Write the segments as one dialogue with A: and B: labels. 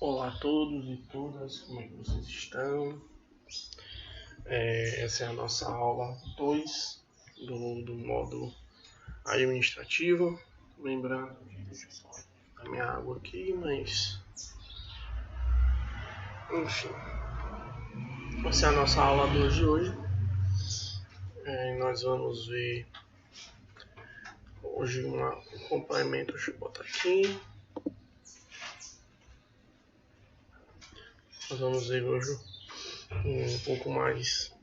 A: Olá a todos e todas, como é que vocês estão? Essa é a nossa aula 2 do módulo administrativo. Lembrando, deixa eu só a minha água aqui, mas enfim, essa é a nossa aula 2 de hoje. Nós vamos ver hoje um complemento. Deixa eu botar aqui. Nós vamos ver hoje um pouco mais,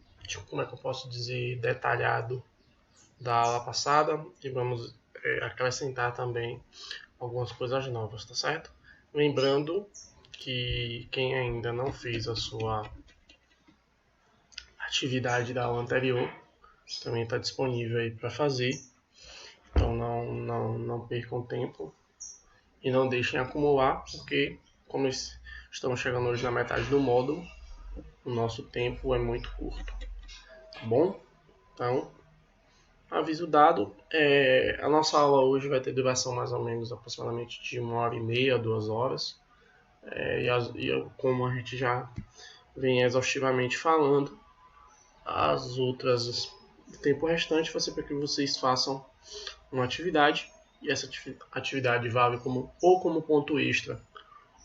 A: como é que eu posso dizer, detalhado da aula passada, e vamos acrescentar também algumas coisas novas, tá certo? Lembrando que quem ainda não fez a sua atividade da aula anterior também está disponível aí para fazer, então não percam tempo e não deixem acumular, porque como estamos chegando hoje na metade do módulo, o nosso tempo é muito curto, tá bom? Então, aviso dado, a nossa aula hoje vai ter duração mais ou menos aproximadamente de 1h30, 2 horas. Como a gente já vem exaustivamente falando, as outras, o tempo restante vai ser para que vocês façam uma atividade, e essa atividade vale como ponto extra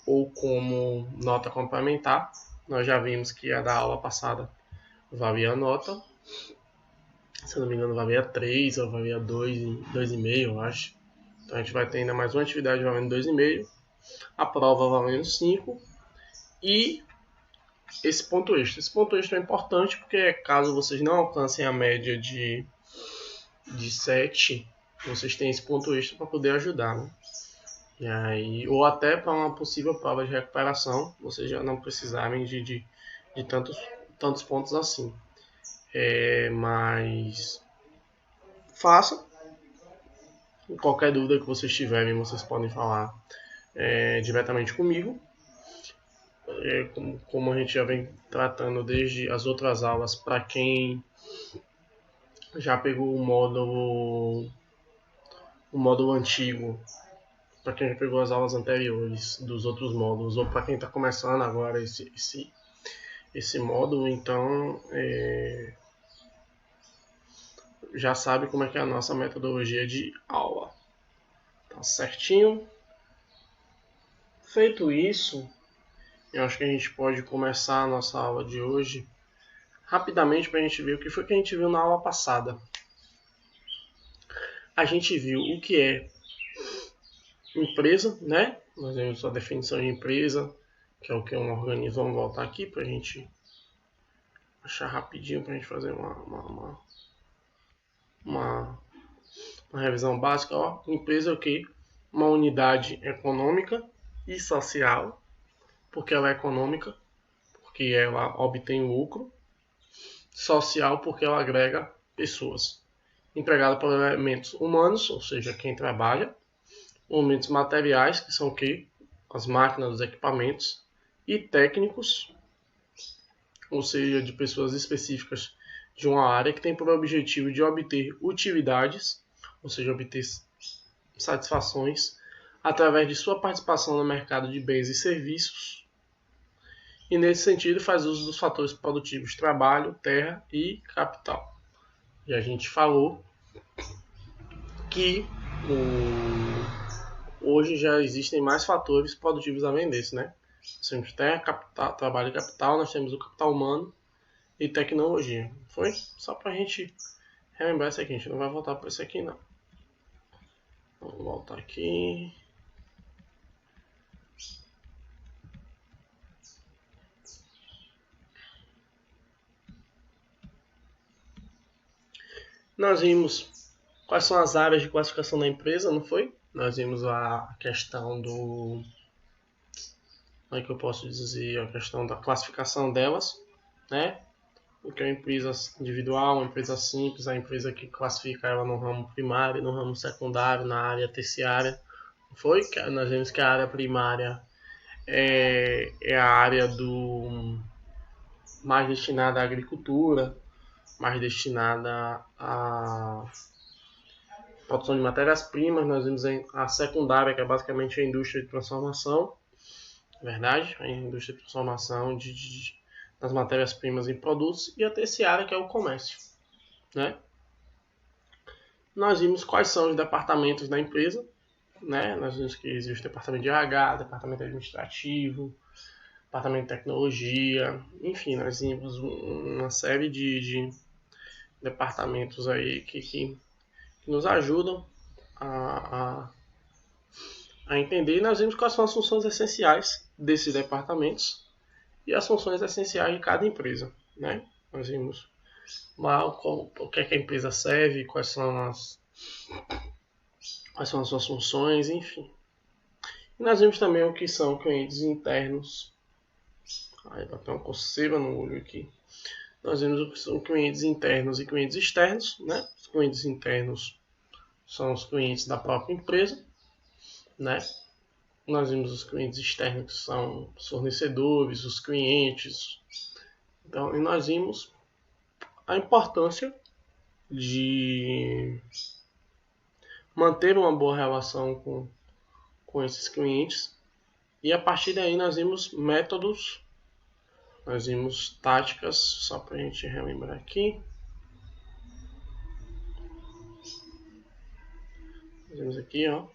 A: ou como nota complementar. Nós já vimos que a da aula passada valia a nota, se não me engano valia 3 ou valia 2,5, eu acho. Então a gente vai ter ainda mais uma atividade valendo 2,5, a prova valendo 5 e esse ponto extra. Esse ponto extra é importante porque caso vocês não alcancem a média de 7, vocês têm esse ponto extra para poder ajudar, né? E aí, ou até para uma possível prova de recuperação, vocês já não precisarem de tantos pontos assim. Mas faça. Qualquer dúvida que vocês tiverem, vocês podem falar diretamente comigo. Como a gente já vem tratando desde as outras aulas, para quem já pegou o módulo antigo, para quem já pegou as aulas anteriores dos outros módulos, ou para quem está começando agora esse módulo, então já sabe como é que é a nossa metodologia de aula. Tá certinho? Feito isso, eu acho que a gente pode começar a nossa aula de hoje rapidamente para a gente ver o que foi que a gente viu na aula passada. A gente viu o que é empresa, né? Nós vimos a definição de empresa, que é o que é um organismo. Vamos voltar aqui para a gente achar rapidinho, para a gente fazer uma revisão básica. Ó, empresa é o que? Uma unidade econômica e social, porque ela é econômica, porque ela obtém lucro, social, porque ela agrega pessoas, empregada por elementos humanos, ou seja, quem trabalha, elementos materiais, que são o que? As máquinas, os equipamentos, e técnicos, ou seja, de pessoas específicas de uma área que tem por objetivo de obter utilidades, ou seja, obter satisfações através de sua participação no mercado de bens e serviços, e nesse sentido faz uso dos fatores produtivos trabalho, terra e capital. E a gente falou que hoje já existem mais fatores produtivos além desse, né? Nós temos terra, capital, trabalho e capital, nós temos o capital humano e tecnologia. Foi? Só pra gente relembrar isso aqui, a gente não vai voltar para isso aqui não. Vamos voltar aqui. Nós vimos quais são as áreas de classificação da empresa, não foi? Nós vimos a questão do... Como é que eu posso dizer? A questão da classificação delas, né? O que é uma empresa individual, uma empresa simples, a empresa que classifica ela no ramo primário, no ramo secundário, na área terciária. Foi? Nós vimos que a área primária é a área mais destinada à agricultura, mais destinada à produção de matérias-primas. Nós vimos a secundária, que é basicamente a indústria de transformação, na verdade, a indústria de transformação das matérias-primas em produtos, e a terciária, que é o comércio, né? Nós vimos quais são os departamentos da empresa, né? Nós vimos que existe o departamento de RH, departamento administrativo, departamento de tecnologia, enfim, nós vimos uma série de departamentos aí que nos ajudam a entender, e nós vimos quais são as funções essenciais desses departamentos e as funções essenciais de cada empresa, né? Nós vimos lá o que é que a empresa serve, quais são as suas funções, enfim. E nós vimos também o que são clientes internos. Aí bateu uma coceira no olho aqui. Nós vimos o que são clientes internos e clientes externos, né? Os clientes internos são os clientes da própria empresa, né? Nós vimos os clientes externos, que são os fornecedores, os clientes. Então, e nós vimos a importância de manter uma boa relação com esses clientes. E a partir daí nós vimos métodos, nós vimos táticas, só para a gente relembrar aqui. Nós vimos aqui, ó,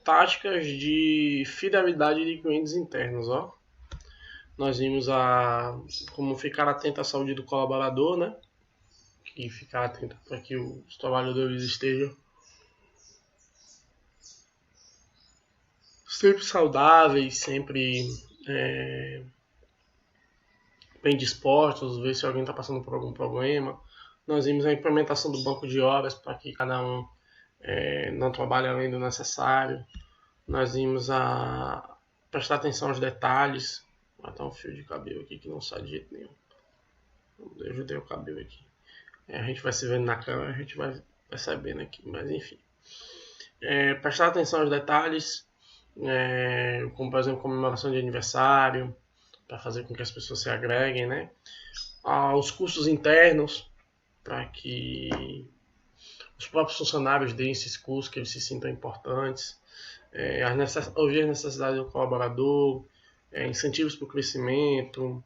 A: táticas de fidelidade de clientes internos, ó. Nós vimos como ficar atento à saúde do colaborador, né? E ficar atento para que os trabalhadores estejam sempre saudáveis, sempre bem dispostos, ver se alguém está passando por algum problema. Nós vimos a implementação do banco de horas para que cada um não trabalhe além do necessário. Nós vimos a prestar atenção aos detalhes. Vou botar um fio de cabelo aqui que não sai de jeito nenhum. Eu ajudei o cabelo aqui. A gente vai se vendo na câmera, a gente vai percebendo aqui, mas enfim. Prestar atenção aos detalhes, como por exemplo comemoração de aniversário, para fazer com que as pessoas se agreguem, né? Os custos internos, para que os próprios funcionários deem esses custos, que eles se sintam importantes, ouvir as necessidades do colaborador, incentivos para o crescimento,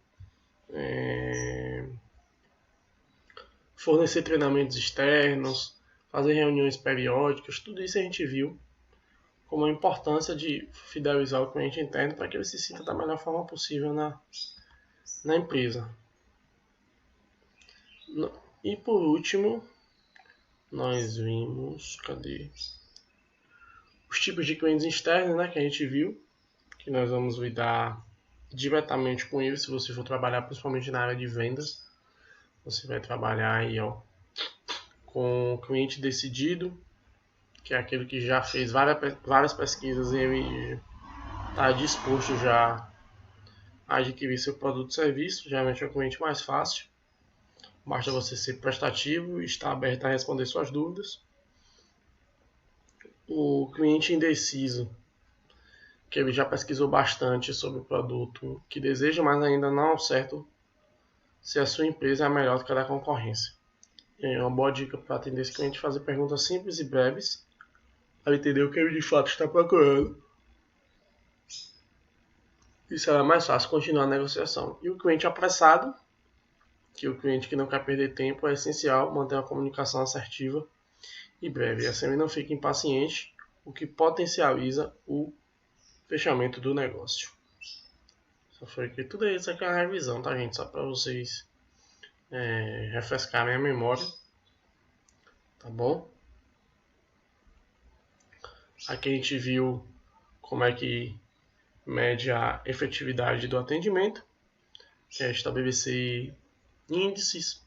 A: fornecer treinamentos externos, fazer reuniões periódicas, tudo isso a gente viu como a importância de fidelizar o cliente interno para que ele se sinta da melhor forma possível na empresa. E por último, nós vimos, cadê? Os tipos de clientes externos, né, que a gente viu, que nós vamos lidar diretamente com eles se você for trabalhar principalmente na área de vendas. Você vai trabalhar aí, ó, com o cliente decidido, que é aquele que já fez várias pesquisas e ele está disposto já a adquirir seu produto ou serviço. Geralmente é o cliente mais fácil. Basta você ser prestativo e estar aberto a responder suas dúvidas. O cliente indeciso, que ele já pesquisou bastante sobre o produto que deseja, mas ainda não é certo se a sua empresa é a melhor do que a da concorrência. É uma boa dica para atender esse cliente: fazer perguntas simples e breves para entender o que ele de fato está procurando. Isso é mais fácil continuar a negociação. E o cliente apressado, que é o cliente que não quer perder tempo, é essencial manter uma comunicação assertiva e breve. Assim ele não fica impaciente, o que potencializa o fechamento do negócio. Só foi aqui. Tudo isso aqui é uma revisão, tá, gente? Só para vocês refrescarem a memória. Tá bom? Aqui a gente viu como é que mede a efetividade do atendimento, que é estabelecer índices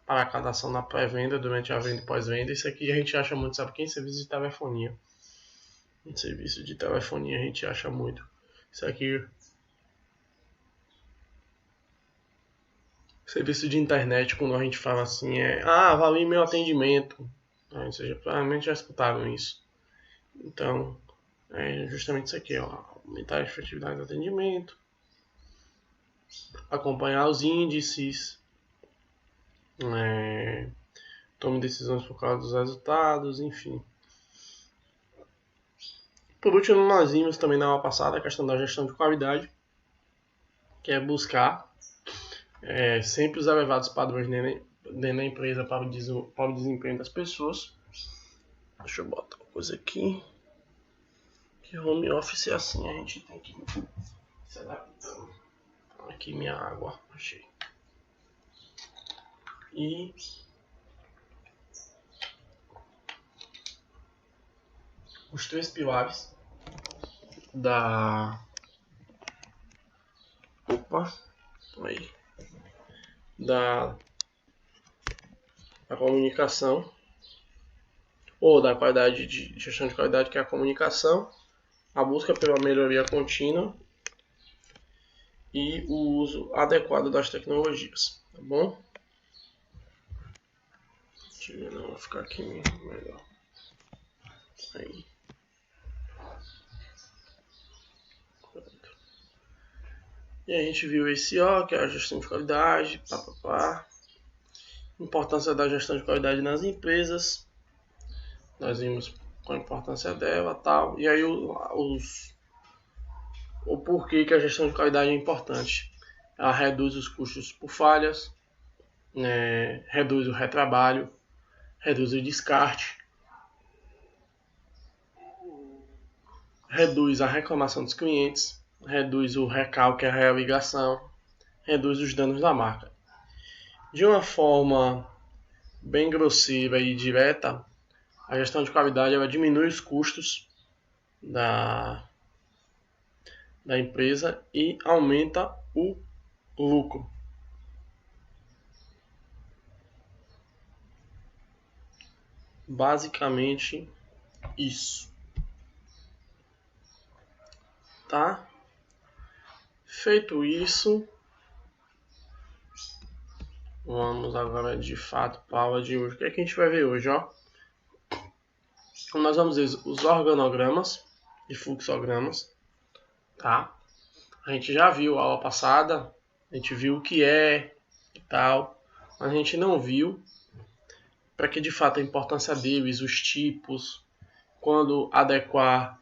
A: para cada ação na pré-venda, durante a venda e pós-venda. Isso aqui a gente acha muito, sabe quem? Serviço de telefonia. Em serviço de telefonia a gente acha muito. Isso aqui, serviço de internet, quando a gente fala assim, avalie meu atendimento. Vocês provavelmente já escutaram isso. Então, é justamente isso aqui, ó. Aumentar a efetividade do atendimento, acompanhar os índices, tome decisões por causa dos resultados, enfim. Por último, nós vimos também na aula passada a questão da gestão de qualidade, que é buscar sempre os elevados padrões dentro da empresa para o desempenho das pessoas. Deixa eu botar uma coisa aqui. Que home office é assim, a gente tem que se adaptando. Aqui minha água, achei. E os 3 pilares da comunicação ou da qualidade de gestão de qualidade, que é a comunicação, a busca pela melhoria contínua e o uso adequado das tecnologias, tá bom? Deixa eu ver, não, vou ficar aqui melhor. Aí. E a gente viu esse que é a gestão de qualidade, importância da gestão de qualidade nas empresas. Nós vimos qual a importância dela, tal. E aí o porquê que a gestão de qualidade é importante. Ela reduz os custos por falhas, reduz o retrabalho, reduz o descarte, reduz a reclamação dos clientes, reduz o recalque, a religação, reduz os danos da marca. De uma forma bem grosseira e direta, a gestão de qualidade ela diminui os custos da empresa e aumenta o lucro. Basicamente isso. Tá? Feito isso, vamos agora de fato para a aula de hoje. O que é que a gente vai ver hoje, ó? Nós vamos ver os organogramas e fluxogramas, tá? A gente já viu a aula passada, a gente viu o que é e tal, mas a gente não viu para que de fato a importância deles, os tipos, quando adequar.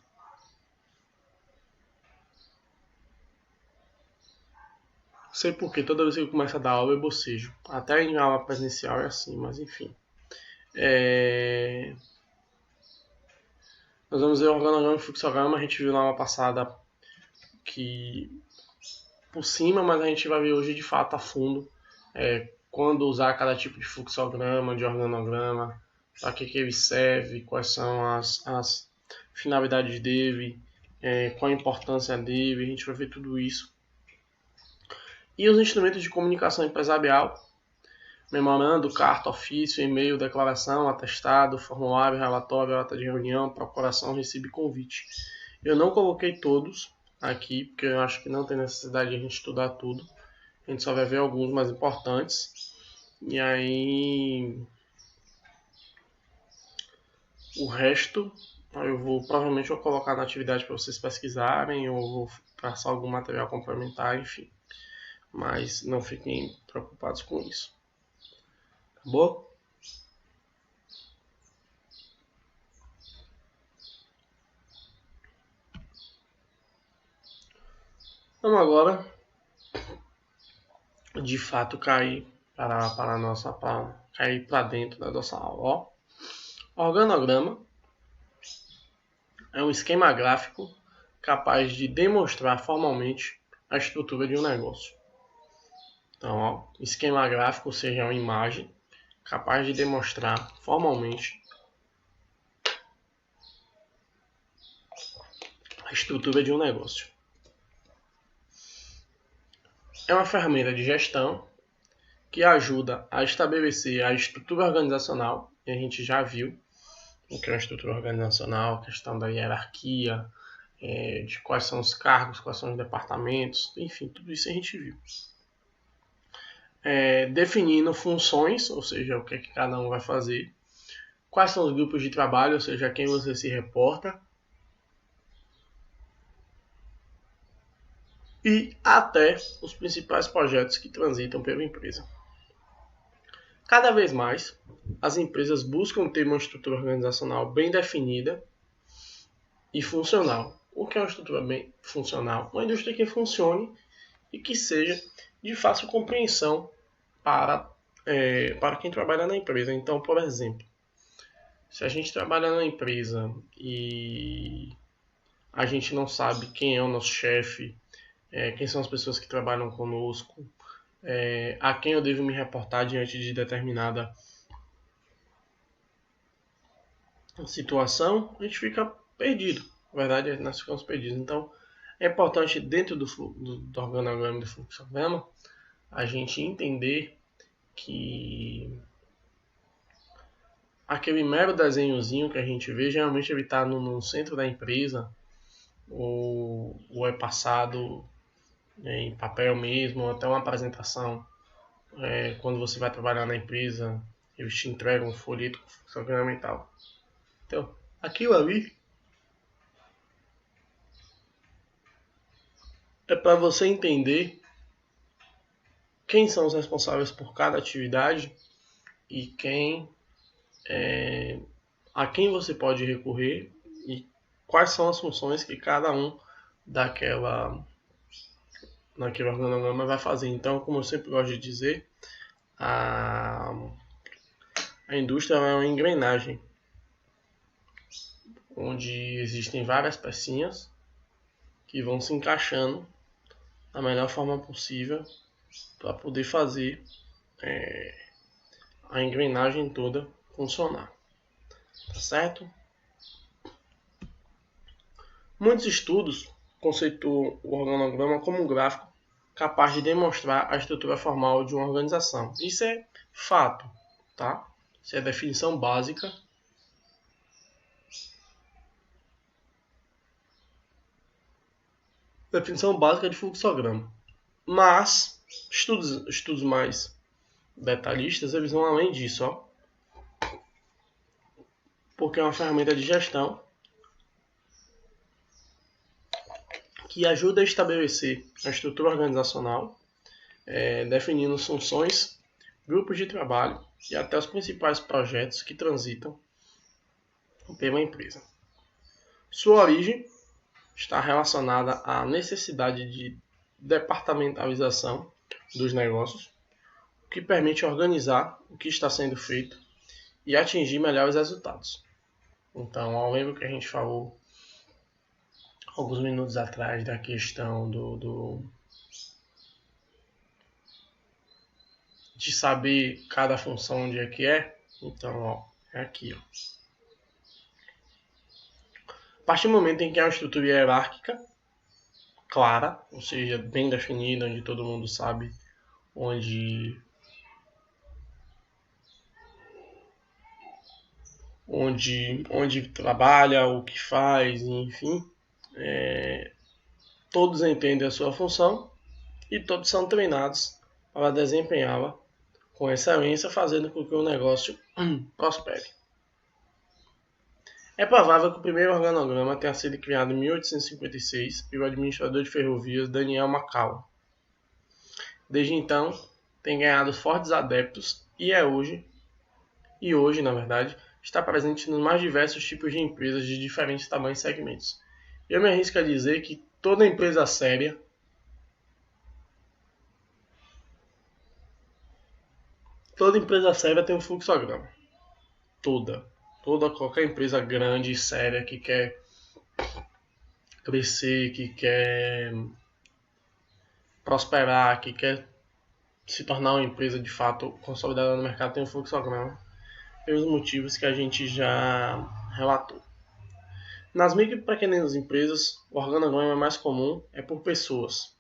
A: Não sei porque toda vez que eu começo a dar aula eu bocejo. Até em aula presencial é assim, mas enfim. Nós vamos ver o organograma e fluxograma. A gente viu na aula passada que por cima, mas a gente vai ver hoje de fato a fundo quando usar cada tipo de fluxograma, de organograma, para que ele serve, quais são as finalidades dele, qual a importância dele. A gente vai ver tudo isso. E os instrumentos de comunicação empresarial: memorando, carta, ofício, e-mail, declaração, atestado, formulário, relatório, ata de reunião, procuração, recibo e convite. Eu não coloquei todos aqui, porque eu acho que não tem necessidade de a gente estudar tudo. A gente só vai ver alguns mais importantes. E aí o resto provavelmente vou colocar na atividade para vocês pesquisarem, ou vou passar algum material complementar, enfim. Mas não fiquem preocupados com isso. Acabou? Vamos agora, de fato, cair para dentro da nossa aula. Organograma é um esquema gráfico capaz de demonstrar formalmente a estrutura de um negócio. Então, esquema gráfico, ou seja, uma imagem capaz de demonstrar formalmente a estrutura de um negócio. É uma ferramenta de gestão que ajuda a estabelecer a estrutura organizacional, e a gente já viu o que é uma estrutura organizacional, a questão da hierarquia, de quais são os cargos, quais são os departamentos, enfim, tudo isso a gente viu. Definindo funções, ou seja, o que é que cada um vai fazer, quais são os grupos de trabalho, ou seja, a quem você se reporta, e até os principais projetos que transitam pela empresa. Cada vez mais, as empresas buscam ter uma estrutura organizacional bem definida e funcional. O que é uma estrutura bem funcional? Uma indústria que funcione e que seja de fácil compreensão para quem trabalha na empresa. Então, por exemplo, se a gente trabalha na empresa e a gente não sabe quem é o nosso chefe, quem são as pessoas que trabalham conosco, a quem eu devo me reportar diante de determinada situação, a gente fica perdido. Na verdade, nós ficamos perdidos. Então, é importante, dentro do organograma e do fluxograma, a gente entender que aquele mero desenhozinho que a gente vê, geralmente ele está no centro da empresa, ou é passado em papel mesmo, ou até uma apresentação. Quando você vai trabalhar na empresa, eles te entregam um folheto com fluxograma e tal. Então, aquilo ali é para você entender quem são os responsáveis por cada atividade e a quem você pode recorrer e quais são as funções que cada um naquele organograma vai fazer. Então, como eu sempre gosto de dizer, a indústria é uma engrenagem onde existem várias pecinhas que vão se encaixando da melhor forma possível para poder fazer a engrenagem toda funcionar. Tá certo? Muitos estudos conceituam o organograma como um gráfico capaz de demonstrar a estrutura formal de uma organização. Isso é fato, tá? Isso é a definição básica. Definição básica de fluxograma. Mas estudos mais detalhistas, eles vão além disso, ó. Porque é uma ferramenta de gestão que ajuda a estabelecer a estrutura organizacional, definindo funções, grupos de trabalho e até os principais projetos que transitam pela empresa. Sua origem está relacionada à necessidade de departamentalização dos negócios, o que permite organizar o que está sendo feito e atingir melhores resultados. Então, ao lembro que a gente falou alguns minutos atrás da questão de saber cada função onde é que é, então, ó, é aqui, ó. A partir do momento em que há uma estrutura hierárquica clara, ou seja, bem definida, onde todo mundo sabe onde trabalha, o que faz, enfim, todos entendem a sua função e todos são treinados para desempenhá-la com excelência, fazendo com que o negócio prospere. É provável que o primeiro organograma tenha sido criado em 1856 pelo administrador de ferrovias Daniel Macau. Desde então, tem ganhado fortes adeptos e hoje, na verdade, está presente nos mais diversos tipos de empresas de diferentes tamanhos e segmentos. Eu me arrisco a dizer que toda empresa séria tem um fluxograma. Qualquer empresa grande e séria que quer crescer, que quer prosperar, que quer se tornar uma empresa de fato consolidada no mercado, tem um fluxograma, pelos motivos que a gente já relatou. Nas micro e pequenas empresas, o organograma mais comum é por pessoas,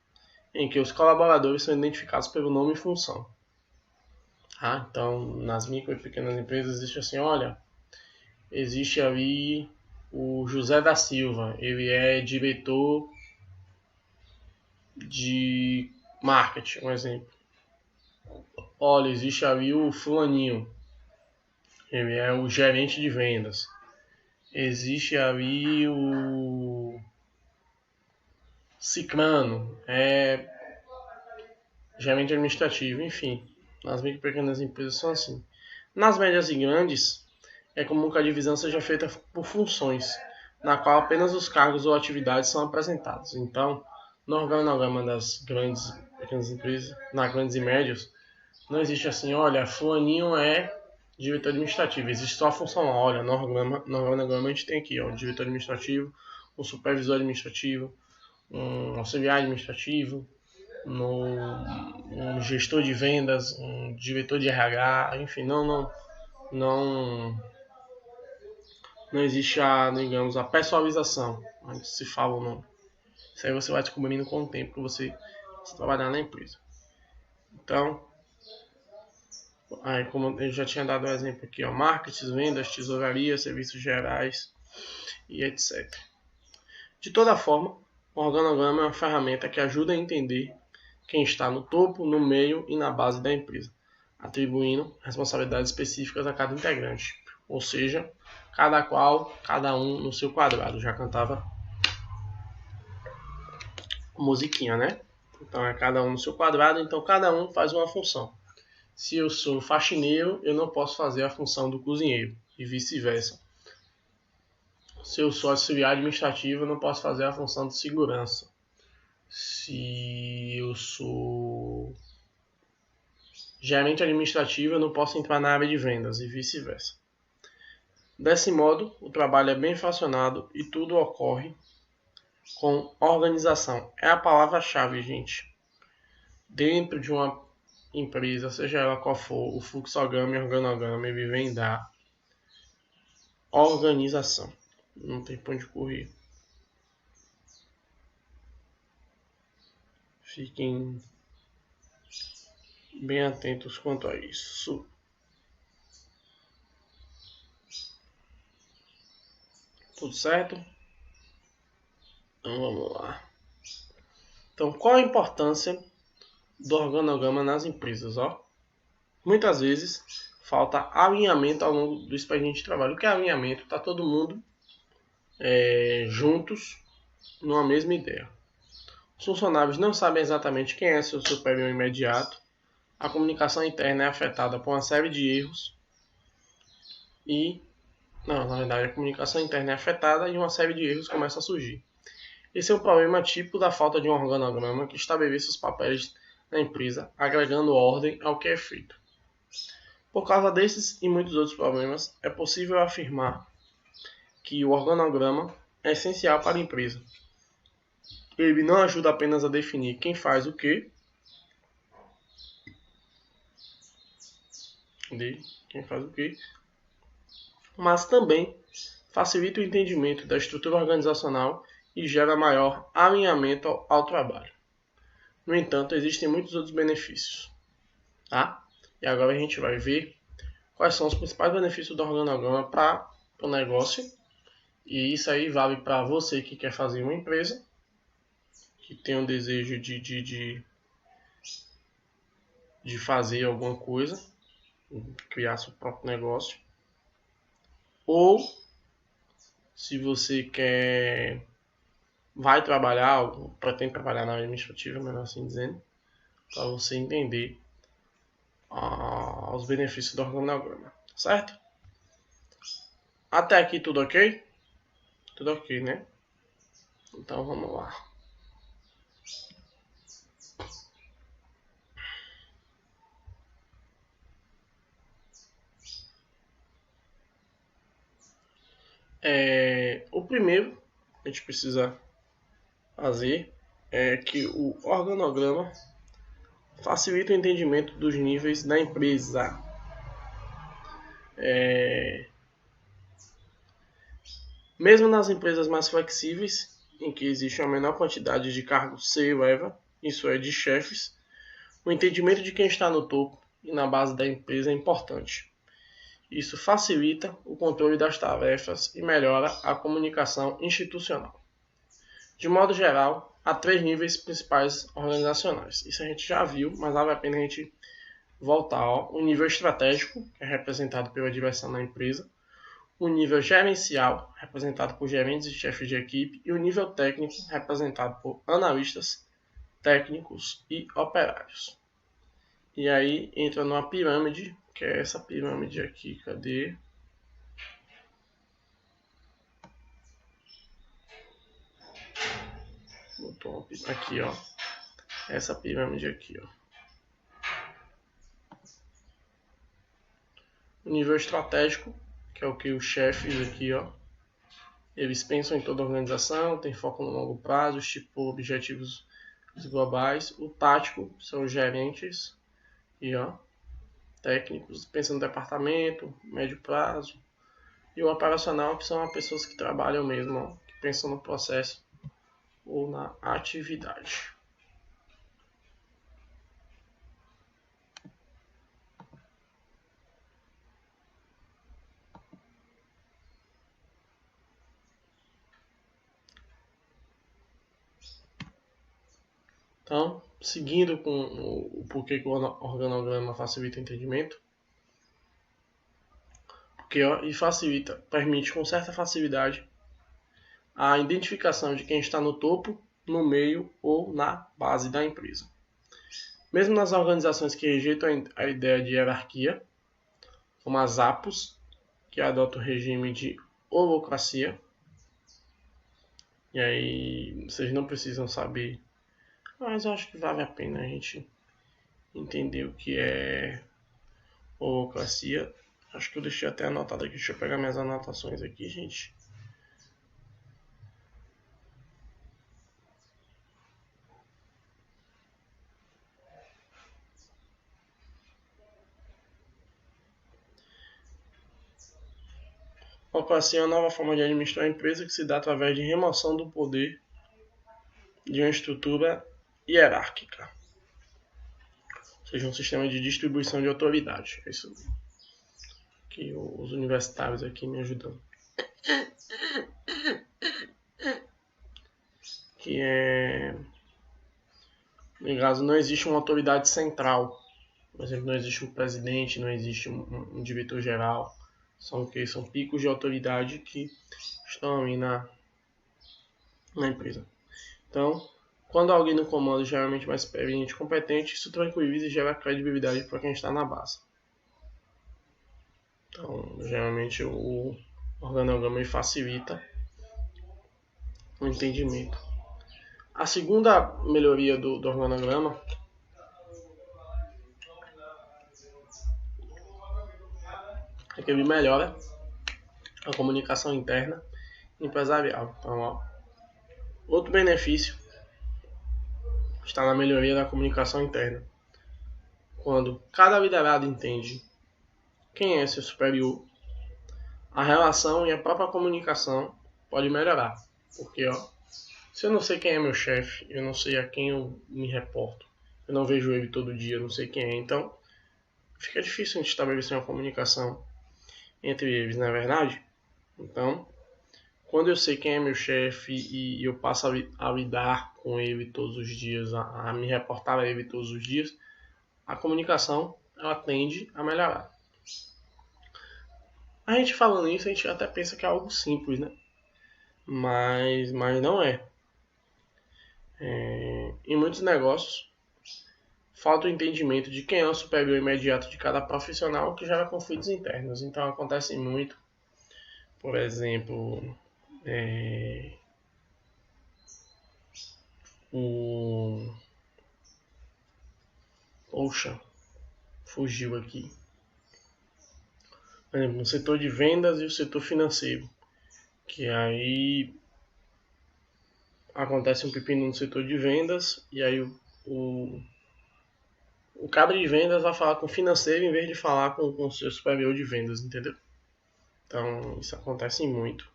A: em que os colaboradores são identificados pelo nome e função. Então, nas micro e pequenas empresas existe assim, olha, existe ali o José da Silva, ele é diretor de marketing, um exemplo. Olha, existe ali o fulaninho, ele é o gerente de vendas. Existe ali o ciclano, é gerente administrativo, enfim. Nas micro e pequenas empresas são assim. Nas médias e grandes, é comum que a divisão seja feita por funções, na qual apenas os cargos ou atividades são apresentados. Então, no organograma das pequenas empresas, nas grandes e médias, não existe assim, olha, fulaninho é diretor administrativo, existe só a função lá. Olha, no organograma a gente tem aqui, ó, um diretor administrativo, um supervisor administrativo, um auxiliar administrativo, um gestor de vendas, um diretor de RH, enfim, não existe digamos, a pessoalização, onde se fala o nome. Isso aí você vai descobrindo com o tempo que você trabalhar na empresa. Então, aí, como eu já tinha dado um exemplo aqui, ó, marketing, vendas, tesouraria, serviços gerais e etc. De toda forma, o organograma é uma ferramenta que ajuda a entender quem está no topo, no meio e na base da empresa, atribuindo responsabilidades específicas a cada integrante. Ou seja, cada um no seu quadrado. Já cantava musiquinha, né? Então é cada um no seu quadrado, então cada um faz uma função. Se eu sou faxineiro, eu não posso fazer a função do cozinheiro, e vice-versa. Se eu sou auxiliar administrativo, eu não posso fazer a função de segurança. Se eu sou gerente administrativo, eu não posso entrar na área de vendas, e vice-versa. Desse modo, o trabalho é bem fracionado e tudo ocorre com organização. É a palavra-chave, gente. Dentro de uma empresa, seja ela qual for, o fluxograma e organograma, ele vem da organização. Não tem pra onde correr. Fiquem bem atentos quanto a isso. Tudo certo? Então vamos lá. Então, qual a importância do organograma nas empresas? Muitas vezes falta alinhamento ao longo do expediente de trabalho. O que é alinhamento? Está todo mundo juntos numa mesma ideia. Os funcionários não sabem exatamente quem é seu superior imediato. A comunicação interna é afetada por uma série de erros. Na verdade, a comunicação interna é afetada e uma série de erros começa a surgir. Esse é um problema típico da falta de um organograma que estabeleça os papéis da empresa, agregando ordem ao que é feito. Por causa desses e muitos outros problemas, é possível afirmar que o organograma é essencial para a empresa. Ele não ajuda apenas a definir quem faz o quê, mas também facilita o entendimento da estrutura organizacional e gera maior alinhamento ao trabalho. No entanto, existem muitos outros benefícios. Tá? E agora a gente vai ver quais são os principais benefícios do organograma para o negócio. E isso aí vale para você que quer fazer uma empresa, que tem um desejo de fazer alguma coisa, criar seu próprio negócio. Ou se você vai trabalhar, ou pretende trabalhar na área administrativa, melhor assim dizendo, para você entender os benefícios do organograma, certo? Até aqui tudo ok? Tudo ok, né? Então vamos lá. O primeiro que a gente precisa fazer é que o organograma facilita o entendimento dos níveis da empresa. Mesmo nas empresas mais flexíveis, em que existe uma menor quantidade de cargos C-level, isso é, de chefes, o entendimento de quem está no topo e na base da empresa é importante. Isso facilita o controle das tarefas e melhora a comunicação institucional. De modo geral, há 3 níveis principais organizacionais. Isso a gente já viu, mas vale a pena a gente voltar. O nível estratégico, que é representado pela direção da empresa. O nível gerencial, representado por gerentes e chefes de equipe. E o nível técnico, representado por analistas, técnicos e operários. E aí entra numa pirâmide, que é essa pirâmide aqui. Cadê? no topo. Aqui, ó. Essa pirâmide aqui, ó. O nível estratégico, que é o que os chefes aqui, ó. Eles pensam em toda a organização, tem foco no longo prazo, estipulam objetivos globais. O tático são os gerentes e, ó, técnicos, pensam no departamento, médio prazo. E o operacional, que são as pessoas que trabalham mesmo, ó, que pensam no processo ou na atividade. Então, seguindo com o porquê que o organograma facilita o entendimento, porque ó, e facilita, permite com certa facilidade a identificação de quem está no topo, no meio ou na base da empresa. Mesmo nas organizações que rejeitam a ideia de hierarquia, como as APOS, que adotam o regime de holocracia, e aí vocês não precisam saber, mas eu acho que vale a pena a gente entender o que é holocracia. Acho que eu deixei até anotado aqui, deixa eu pegar minhas anotações aqui, gente. Holocracia é uma nova forma de administrar a empresa que se dá através de remoção do poder de uma estrutura hierárquica, ou seja, um sistema de distribuição de autoridade. É isso que os universitários aqui me ajudam. Que é, no caso, não existe uma autoridade central. Por exemplo, não existe um presidente, não existe um diretor-geral. São picos de autoridade que estão aí na empresa. Então, quando alguém no comando geralmente mais experiente e competente, isso tranquiliza e gera credibilidade para quem está na base. Então, geralmente o organograma facilita o entendimento. A segunda melhoria do organograma é que ele melhora a comunicação interna e empresarial. Então, ó, outro benefício está na melhoria da comunicação interna. Quando cada liderado entende quem é seu superior, a relação e a própria comunicação pode melhorar. Porque, ó, se eu não sei quem é meu chefe, eu não sei a quem eu me reporto, eu não vejo ele todo dia, eu não sei quem é, então fica difícil a gente estabelecer uma comunicação entre eles, não é verdade? Então, quando eu sei quem é meu chefe e eu passo a lidar com ele todos os dias, a me reportar a ele todos os dias, a comunicação ela tende a melhorar. A gente falando isso, a gente até pensa que é algo simples, né? Mas não é. Em muitos negócios, falta o entendimento de quem é o superior imediato de cada profissional, que gera conflitos internos. Então acontece muito, por exemplo, Poxa, fugiu aqui. Por exemplo, no setor de vendas e o setor financeiro, que aí acontece um pepino no setor de vendas e aí o cara de vendas vai falar com o financeiro em vez de falar com o seu superior de vendas, entendeu? Então isso acontece muito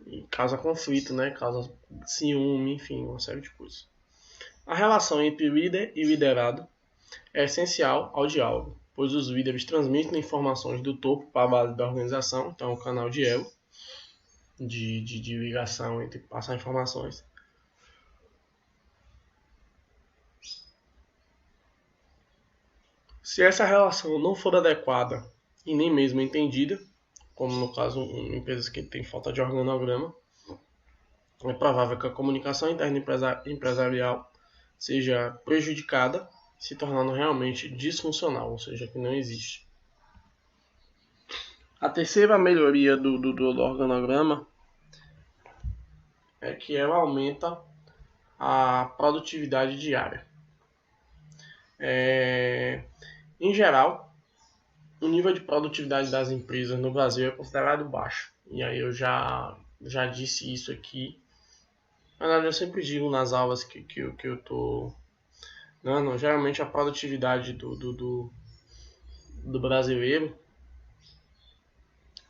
A: e causa conflito, né? Causa ciúme, enfim, uma série de coisas. A relação entre líder e liderado é essencial ao diálogo, pois os líderes transmitem informações do topo para a base da organização, então é um canal de elo, de ligação entre passar informações. Se essa relação não for adequada e nem mesmo entendida, como no caso em empresas que têm falta de organograma, é provável que a comunicação interna empresarial seja prejudicada, se tornando realmente disfuncional, ou seja, que não existe. A terceira melhoria do organograma é que ela aumenta a produtividade diária. Em geral, o nível de produtividade das empresas no Brasil é considerado baixo. E aí eu já disse isso aqui. Na verdade, eu sempre digo nas aulas que eu estou dando. Geralmente a produtividade do brasileiro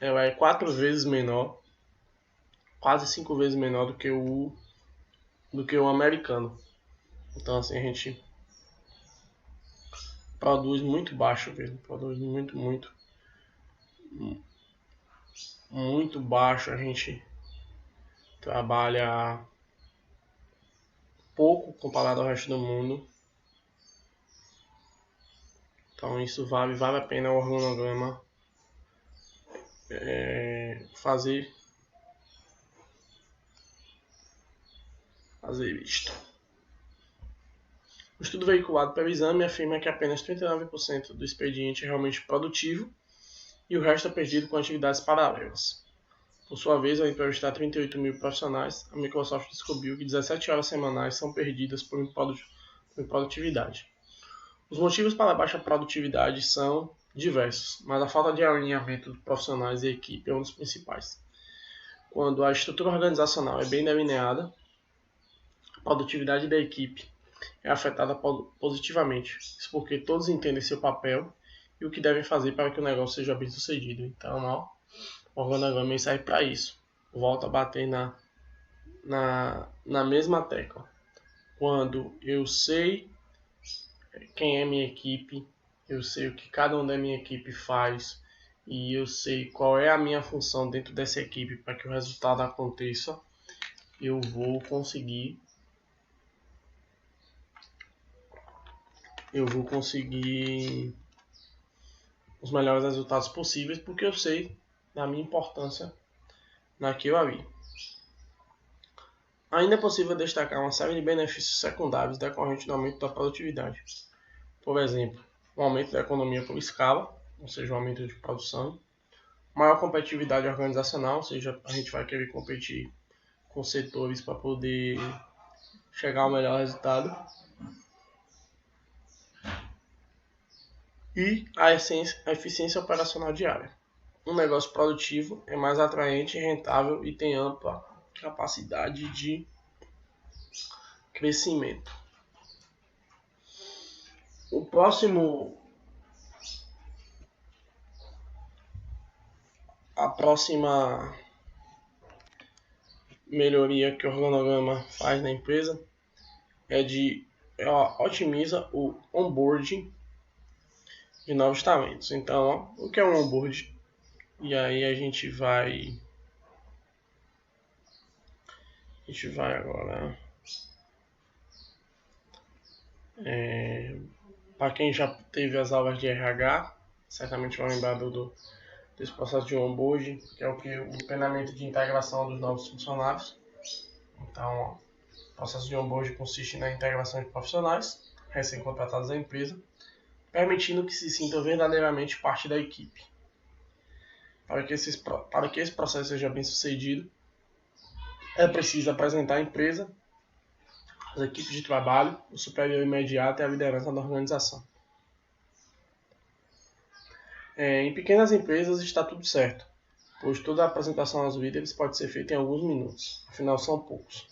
A: ela é 4 vezes menor, quase 5 vezes menor do que o americano. Então assim, a gente produz muito baixo mesmo, produz muito baixo, a gente trabalha pouco comparado ao resto do mundo. Então isso vale a pena o organograma fazer isto. O estudo veiculado pelo exame afirma que apenas 39% do expediente é realmente produtivo e o resto é perdido com atividades paralelas. Por sua vez, ao entrevistar 38 mil profissionais, a Microsoft descobriu que 17 horas semanais são perdidas por improdutividade. Os motivos para a baixa produtividade são diversos, mas a falta de alinhamento de profissionais e equipe é um dos principais. Quando a estrutura organizacional é bem delineada, a produtividade da equipe é afetada positivamente. Isso porque todos entendem seu papel e o que devem fazer para que o negócio seja bem sucedido. Então, o organograma serve para isso. Volta a bater na mesma tecla. Quando eu sei quem é minha equipe, eu sei o que cada um da minha equipe faz e eu sei qual é a minha função dentro dessa equipe para que o resultado aconteça, eu vou conseguir os melhores resultados possíveis, porque eu sei da minha importância naquilo ali. Ainda é possível destacar uma série de benefícios secundários decorrentes do aumento da produtividade. Por exemplo, o aumento da economia por escala, ou seja, o aumento de produção, maior competitividade organizacional, ou seja, a gente vai querer competir com setores para poder chegar ao melhor resultado, e a eficiência operacional diária. Um negócio produtivo é mais atraente, rentável e tem ampla capacidade de crescimento. A próxima melhoria que o organograma faz na empresa ela otimiza o onboarding de novos talentos. Então, o que é um onboarding? E aí a gente vai agora para quem já teve as aulas de RH, certamente vai lembrar desse processo de onboarding, que é o treinamento de integração dos novos funcionários. Então, o processo de onboarding consiste na integração de profissionais recém-contratados à empresa, permitindo que se sintam verdadeiramente parte da equipe. Para que esse processo seja bem sucedido, é preciso apresentar a empresa, as equipes de trabalho, o superior imediato e a liderança da organização. Em pequenas empresas está tudo certo, pois toda a apresentação aos líderes pode ser feita em alguns minutos, afinal são poucos.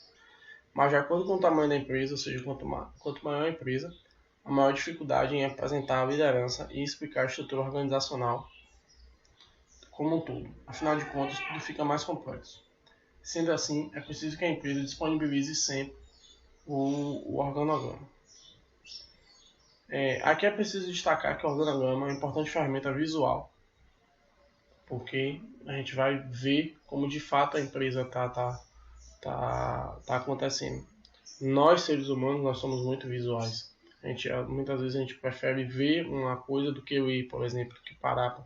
A: Mas de acordo com o tamanho da empresa, ou seja, quanto maior a empresa, a maior dificuldade em apresentar a liderança e explicar a estrutura organizacional como um todo. Afinal de contas, tudo fica mais complexo. Sendo assim, é preciso que a empresa disponibilize sempre o organograma. Aqui é preciso destacar que o organograma é uma importante ferramenta visual, porque a gente vai ver como de fato a empresa tá acontecendo. Nós, seres humanos, nós somos muito visuais. Muitas vezes a gente prefere ver uma coisa do que ler, por exemplo, que parar para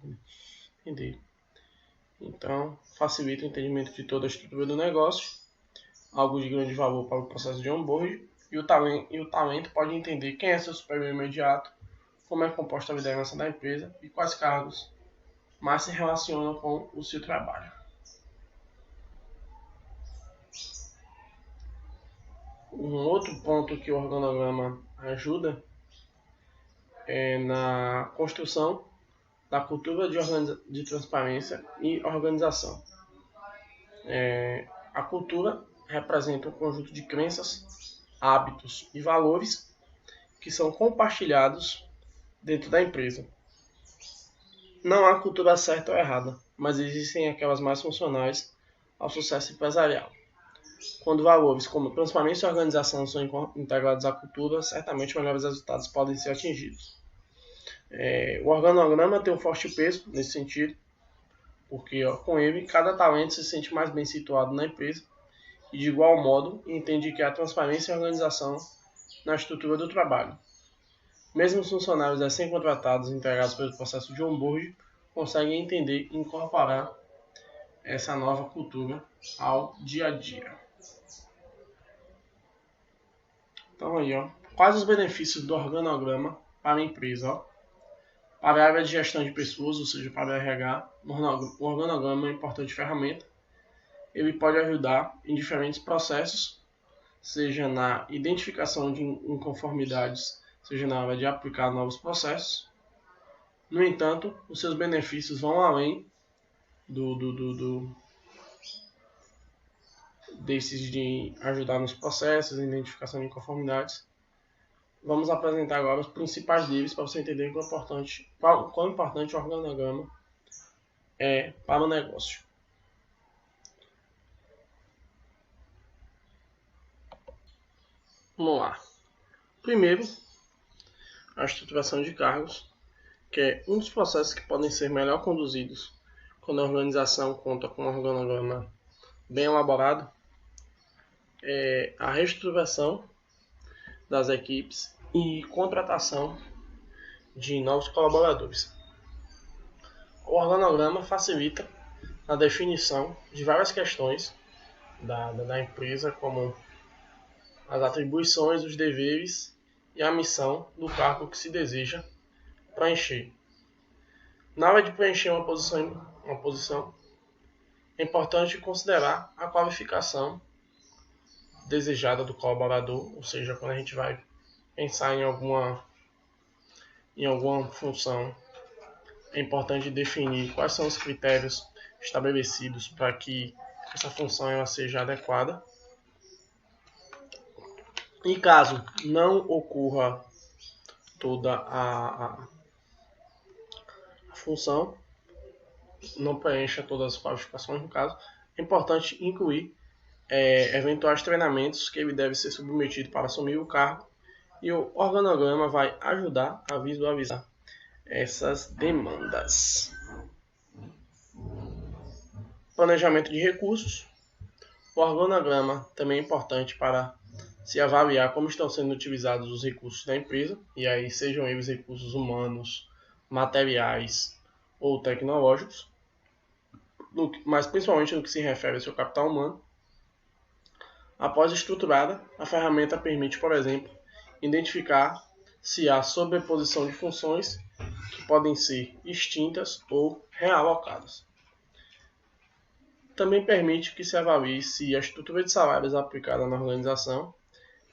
A: entender. Então, facilita o entendimento de toda a estrutura do negócio, algo de grande valor para o processo de onboarding, e o talento pode entender quem é seu superior imediato, como é composta a liderança da empresa e quais cargos mais se relacionam com o seu trabalho. Um outro ponto que o organograma ajuda é na construção da cultura de transparência e organização. A cultura representa um conjunto de crenças, hábitos e valores que são compartilhados dentro da empresa. Não há cultura certa ou errada, mas existem aquelas mais funcionais ao sucesso empresarial. Quando valores como transparência e organização são integrados à cultura, certamente melhores resultados podem ser atingidos. O organograma tem um forte peso nesse sentido, porque com ele cada talento se sente mais bem situado na empresa e de igual modo entende que há transparência e organização na estrutura do trabalho. Mesmo os funcionários recém-contratados integrados pelo processo de onboarding conseguem entender e incorporar essa nova cultura ao dia a dia. Então aí, quais os benefícios do organograma para a empresa? Para a área de gestão de pessoas, ou seja, para o RH, o organograma é uma importante ferramenta. Ele pode ajudar em diferentes processos, seja na identificação de inconformidades, seja na hora de aplicar novos processos. No entanto, os seus benefícios vão além desses de ajudar nos processos, identificação de inconformidades. Vamos apresentar agora os principais deles para você entender quão importante o organograma é para o negócio. Vamos lá. Primeiro, a estruturação de cargos, que é um dos processos que podem ser melhor conduzidos quando a organização conta com um organograma bem elaborado. É a reestruturação das equipes e contratação de novos colaboradores. O organograma facilita a definição de várias questões da empresa, como as atribuições, os deveres e a missão do cargo que se deseja preencher. Na hora de preencher uma posição, é importante considerar a qualificação desejada do colaborador, ou seja, quando a gente vai pensar em alguma função, é importante definir quais são os critérios estabelecidos para que essa função ela seja adequada. E caso não ocorra toda a função, não preencha todas as qualificações, no caso, é importante incluir eventuais treinamentos que ele deve ser submetido para assumir o cargo, e o organograma vai ajudar a visualizar essas demandas. Planejamento de recursos. O organograma também é importante para se avaliar como estão sendo utilizados os recursos da empresa, e aí sejam eles recursos humanos, materiais ou tecnológicos, mas principalmente no que se refere ao seu capital humano. Após estruturada, a ferramenta permite, por exemplo, identificar se há sobreposição de funções que podem ser extintas ou realocadas. Também permite que se avalie se a estrutura de salários aplicada na organização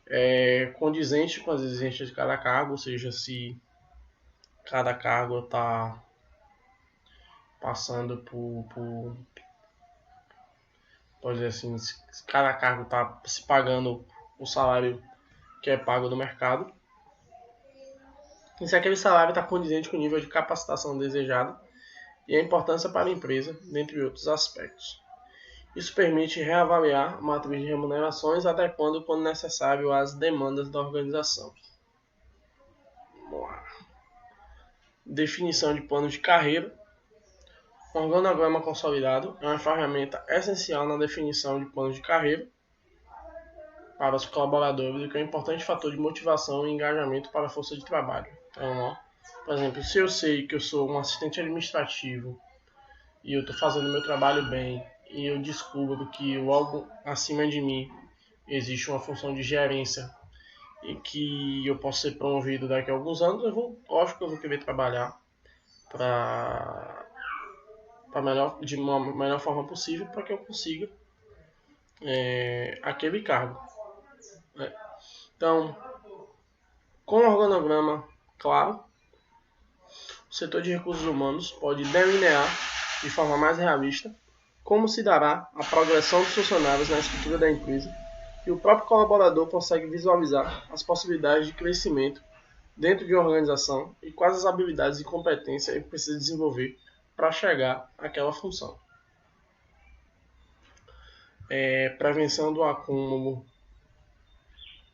A: é condizente com as exigências de cada cargo, ou seja, se cada cargo está passando pode dizer assim, se cada cargo está se pagando o salário que é pago no mercado, e se aquele salário está condizente com o nível de capacitação desejada e a importância para a empresa, dentre outros aspectos. Isso permite reavaliar a matriz de remunerações, adequando quando necessário às demandas da organização. Vamos lá. Definição de plano de carreira. O organograma consolidado é uma ferramenta essencial na definição de planos de carreira para os colaboradores, o que é um importante fator de motivação e engajamento para a força de trabalho. Então, por exemplo, se eu sei que eu sou um assistente administrativo e eu estou fazendo meu trabalho bem, e eu descubro que logo acima de mim existe uma função de gerência e que eu posso ser promovido daqui a alguns anos, lógico que eu vou querer trabalhar de uma melhor forma possível para que eu consiga aquele cargo. Então, com o organograma claro, o setor de recursos humanos pode delinear de forma mais realista como se dará a progressão dos funcionários na estrutura da empresa, e o próprio colaborador consegue visualizar as possibilidades de crescimento dentro de uma organização e quais as habilidades e competências ele precisa desenvolver para chegar àquela função. Prevenção do acúmulo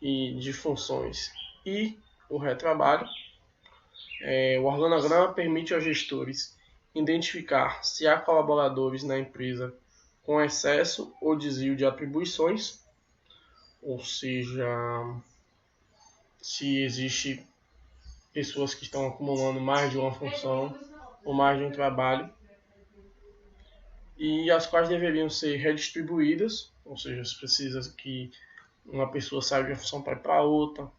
A: de funções e o retrabalho. O organograma permite aos gestores identificar se há colaboradores na empresa com excesso ou desvio de atribuições, ou seja, se existe pessoas que estão acumulando mais de uma função ou mais de um trabalho, e as quais deveriam ser redistribuídas, ou seja, se precisa que uma pessoa saia de uma função para ir para outra,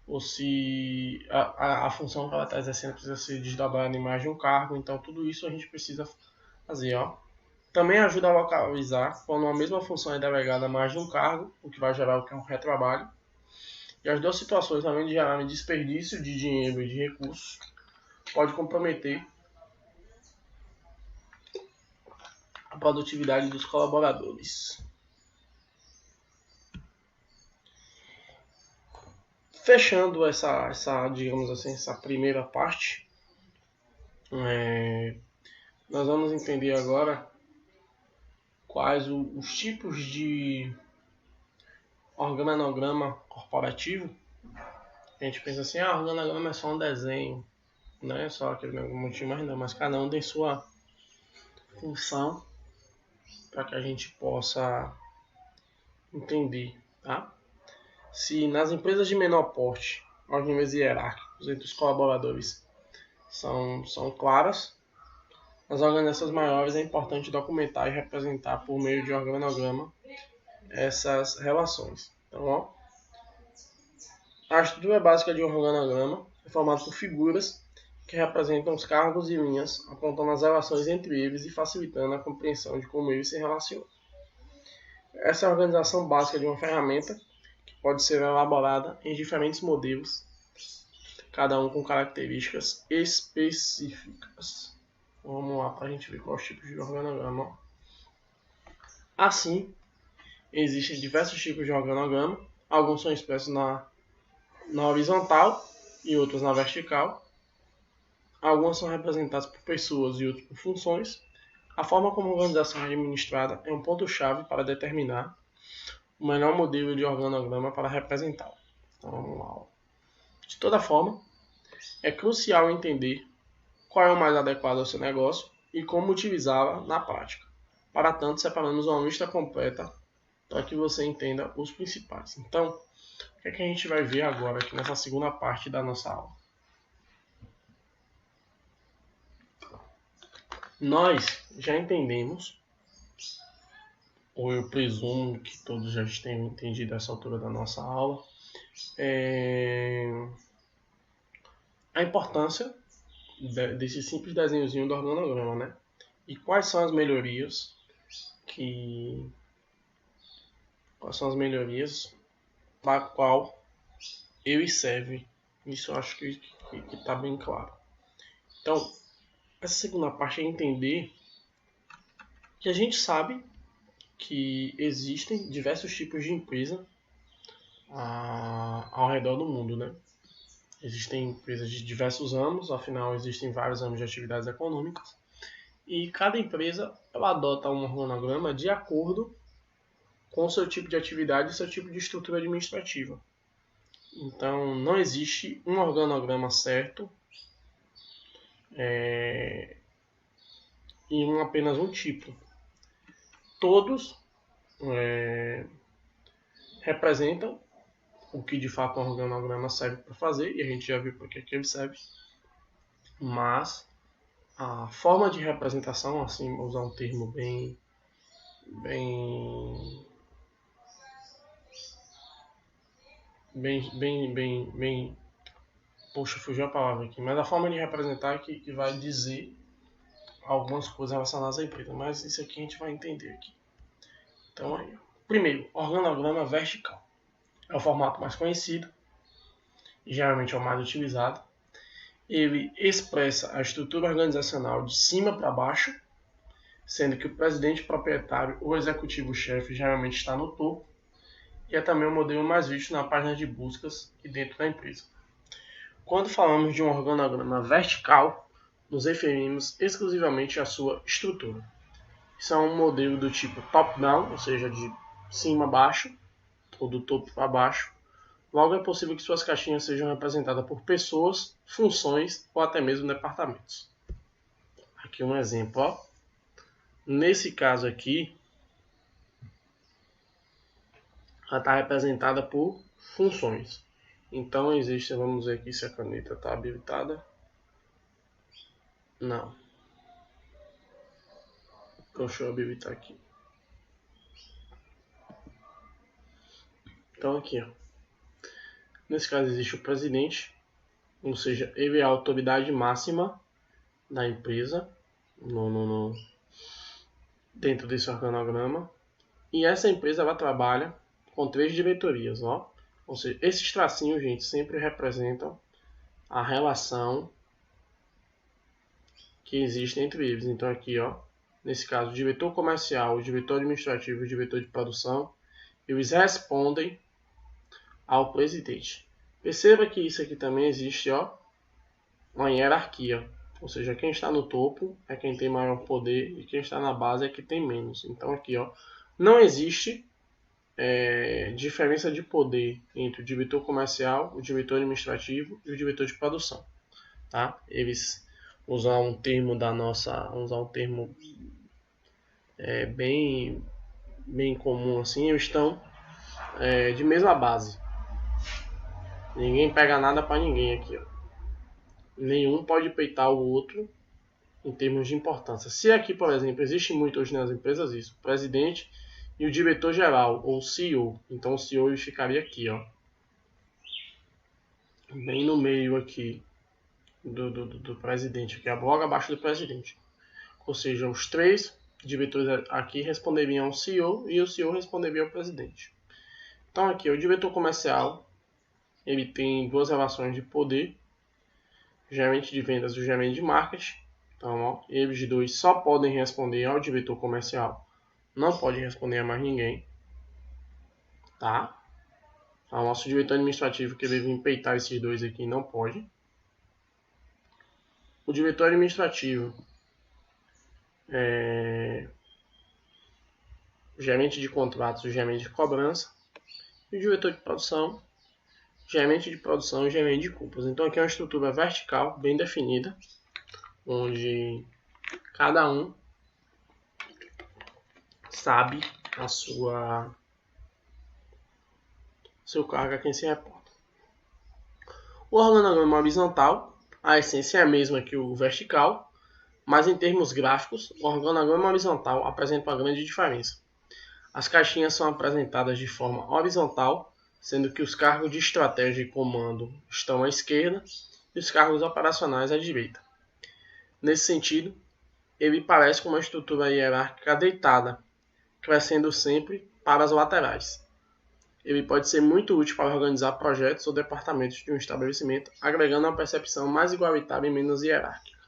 A: ou se a função que ela está exercendo precisa ser desdobrada em mais de um cargo. Então tudo isso a gente precisa fazer. Também ajuda a localizar quando uma mesma função é delegada a mais de um cargo, o que vai gerar o que é um retrabalho. E as duas situações, além de gerar um desperdício de dinheiro e de recursos, pode comprometer a produtividade dos colaboradores. Fechando essa digamos assim, essa primeira parte, nós vamos entender agora quais os tipos de organograma corporativo. A gente pensa assim, organograma é só um desenho, né? Só aquele motivo, mas cada um tem sua função para que a gente possa entender, tá? Se nas empresas de menor porte, os níveis hierárquicos entre os colaboradores são claras, nas organizações maiores é importante documentar e representar por meio de organograma essas relações. Então, a estrutura básica de um organograma é formada por figuras que representam os cargos e linhas, apontando as relações entre eles e facilitando a compreensão de como eles se relacionam. Essa é a organização básica de uma ferramenta que pode ser elaborada em diferentes modelos, cada um com características específicas. Vamos lá para a gente ver quais os tipos de organograma. Assim, existem diversos tipos de organograma. Alguns são expressos na horizontal e outros na vertical. Alguns são representados por pessoas e outros por funções. A forma como a organização é administrada é um ponto-chave para determinar o melhor modelo de organograma para representá-lo. Então, vamos lá. De toda forma, é crucial entender qual é o mais adequado ao seu negócio e como utilizá-la na prática. Para tanto, separamos uma lista completa para que você entenda os principais. Então, o que é que a gente vai ver agora aqui nessa segunda parte da nossa aula? Nós já entendemos, ou eu presumo que todos já tenham entendido essa altura da nossa aula, a importância desse simples desenhozinho do organograma, né? E quais são as melhorias para a qual ele serve. Isso eu acho que está bem claro. Então, essa segunda parte é entender que a gente sabe que existem diversos tipos de empresa ao redor do mundo, né? Existem empresas de diversos ramos, afinal existem vários ramos de atividades econômicas, e cada empresa ela adota um organograma de acordo com o seu tipo de atividade e seu tipo de estrutura administrativa. Então, não existe um organograma certo em apenas um tipo. Todos representam o que de fato um organograma serve para fazer, e a gente já viu para que ele serve. Mas a forma de representação, assim, vou usar um termo bem poxa, fugiu a palavra aqui, mas a forma de representar que vai dizer algumas coisas relacionadas à empresa, mas isso aqui a gente vai entender aqui. Então, aí, primeiro, organograma vertical. é o formato mais conhecido e geralmente é o mais utilizado. Ele expressa a estrutura organizacional de cima para baixo, sendo que o presidente proprietário ou executivo-chefe geralmente está no topo, e é também o modelo mais visto na página de buscas e dentro da empresa. Quando falamos de um organograma vertical, nos referimos exclusivamente à sua estrutura. Isso é um modelo do tipo top-down, ou seja, de cima a baixo, ou do topo para baixo. Logo, é possível que suas caixinhas sejam representadas por pessoas, funções ou até mesmo departamentos. Aqui um exemplo. Ó. Nesse caso aqui, ela está representada por funções. Então, existe, vamos ver aqui se a caneta está habilitada. Não. Deixa eu habilitar aqui. Então, aqui, ó. Nesse caso, existe o presidente, ou seja, ele é a autoridade máxima da empresa dentro desse organograma. E essa empresa ela trabalha com 3 diretorias, ó. Ou seja, esses tracinhos, gente, sempre representam a relação que existe entre eles. Então aqui, ó, nesse caso, o diretor comercial, o diretor administrativo e o diretor de produção, eles respondem ao presidente. Perceba que isso aqui também existe, ó, uma hierarquia. Ou seja, quem está no topo é quem tem maior poder e quem está na base é quem tem menos. Então aqui, ó, não existe diferença de poder entre o diretor comercial, o diretor administrativo e o diretor de produção. Tá? Eles usam um termo bem comum assim, eles estão de mesma base. Ninguém pega nada para ninguém aqui. Ó. Nenhum pode peitar o outro em termos de importância. Se aqui, por exemplo, existe muito hoje nas empresas isso, o presidente e o diretor-geral, ou CEO. Então o CEO ele ficaria aqui, ó, bem no meio aqui do presidente, aqui, logo abaixo do presidente. Ou seja, os 3 diretores aqui responderiam ao CEO e o CEO responderia ao presidente. Então aqui, o diretor comercial, ele tem 2 relações de poder, o gerente de vendas e o gerente de marketing. Então, ó, eles 2 só podem responder ao diretor comercial, não pode responder a mais ninguém. Tá? Então, o nosso diretor administrativo que deve empeitar esses 2 aqui não pode. O diretor administrativo, o gerente de contratos, o gerente de cobrança, e o diretor de produção, gerente de produção e gerente de compras. Então aqui é uma estrutura vertical bem definida, onde cada um sabe a seu cargo a quem se reporta. O organograma horizontal, a essência é a mesma que o vertical, mas em termos gráficos, o organograma horizontal apresenta uma grande diferença. As caixinhas são apresentadas de forma horizontal, sendo que os cargos de estratégia e comando estão à esquerda e os cargos operacionais à direita. Nesse sentido, ele parece com uma estrutura hierárquica deitada, crescendo sempre para as laterais. Ele pode ser muito útil para organizar projetos ou departamentos de um estabelecimento, agregando uma percepção mais igualitária e menos hierárquica.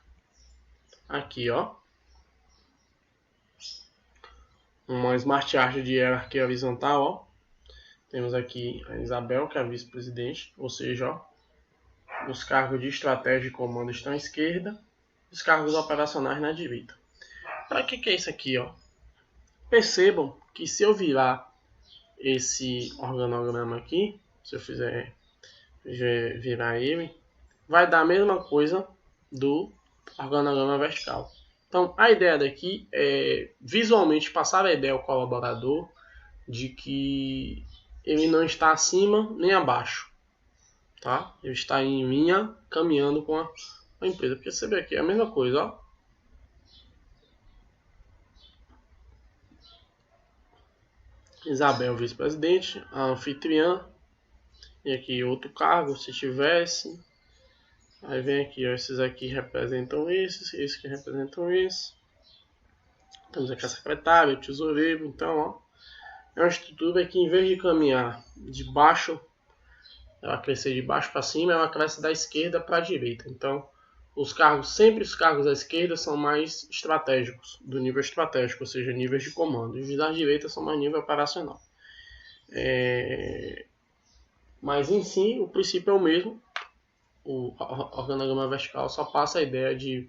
A: Aqui, ó, uma smart art de hierarquia horizontal, ó. Temos aqui a Isabel, que é a vice-presidente, ou seja, ó, os cargos de estratégia e comando estão à esquerda, os cargos operacionais na direita. Para que é isso aqui, ó? Percebam que se eu virar esse organograma aqui, se eu fizer virar ele, vai dar a mesma coisa do organograma vertical. Então, a ideia daqui é visualmente passar a ideia ao colaborador de que ele não está acima nem abaixo, tá? Ele está em linha caminhando com a empresa. Porque você vê aqui é a mesma coisa, ó. Isabel, vice-presidente, a anfitriã, e aqui outro cargo, se tivesse. Aí vem aqui, ó, esses aqui representam esses que representam esse. Temos aqui a secretária, o tesoureiro, então, ó. é uma estrutura que, em vez de caminhar de baixo, ela crescer de baixo para cima, ela cresce da esquerda para a direita. Então, sempre os cargos da esquerda são mais estratégicos, do nível estratégico, ou seja, níveis de comando. Os da direita são mais nível operacional. Mas em si, o princípio é o mesmo. O organograma vertical só passa a ideia de,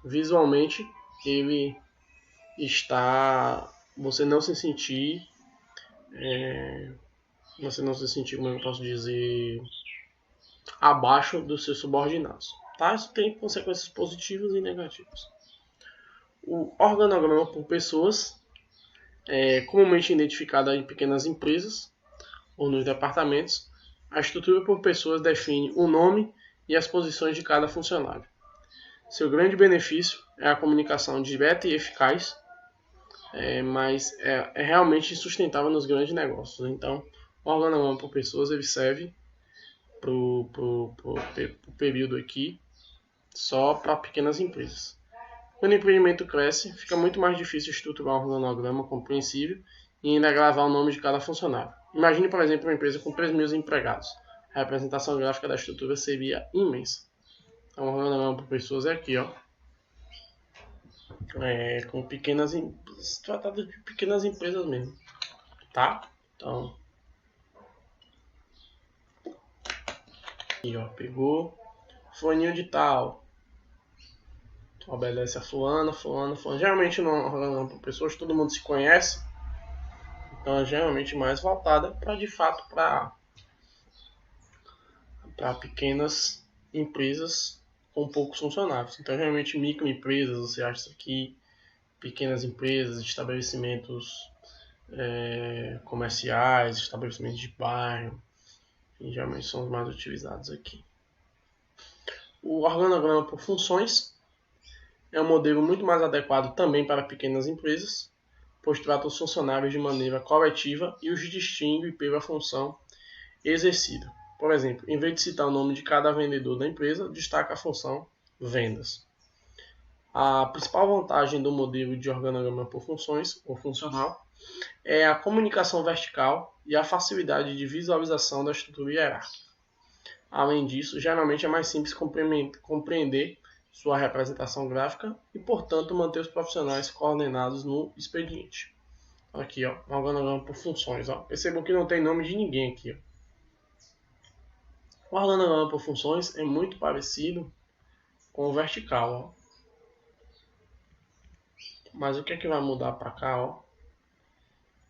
A: visualmente, ele está... Você não se sentir, como eu posso dizer, abaixo dos seus subordinados. Tá? Isso tem consequências positivas e negativas. O organograma por pessoas é comumente identificado em pequenas empresas ou nos departamentos. A estrutura por pessoas define o nome e as posições de cada funcionário. Seu grande benefício é a comunicação direta e eficaz, mas é realmente sustentável nos grandes negócios. Então, o organograma por pessoas ele serve para o período aqui só para pequenas empresas. Quando o empreendimento cresce, fica muito mais difícil estruturar um organograma compreensível e ainda gravar o nome de cada funcionário. Imagine, por exemplo, uma empresa com 3.000 empregados. A representação gráfica da estrutura seria imensa. Então, o organograma por pessoas é aqui, ó. Com pequenas empresas, tratado de pequenas empresas mesmo, tá? Então, aqui, ó, pegou fulaninho de tal, obedece a fulano. Geralmente no organograma por pessoas todo mundo se conhece, então é geralmente mais voltada para, de fato, para pequenas empresas com poucos funcionários. Então, geralmente microempresas, você acha isso aqui, pequenas empresas, estabelecimentos comerciais, estabelecimentos de bairro, e geralmente são os mais utilizados aqui. O organograma por funções é um modelo muito mais adequado também para pequenas empresas, pois trata os funcionários de maneira coletiva e os distingue pela função exercida. Por exemplo, em vez de citar o nome de cada vendedor da empresa, destaca a função vendas. A principal vantagem do modelo de organograma por funções, ou funcional, é a comunicação vertical e a facilidade de visualização da estrutura hierárquica. Além disso, geralmente é mais simples compreender sua representação gráfica e, portanto, manter os profissionais coordenados no expediente. Aqui, ó, um organograma por funções. Ó. Percebam que não tem nome de ninguém aqui. Ó. O organograma por funções é muito parecido com o vertical. Ó. Mas o que é que vai mudar para cá? Ó?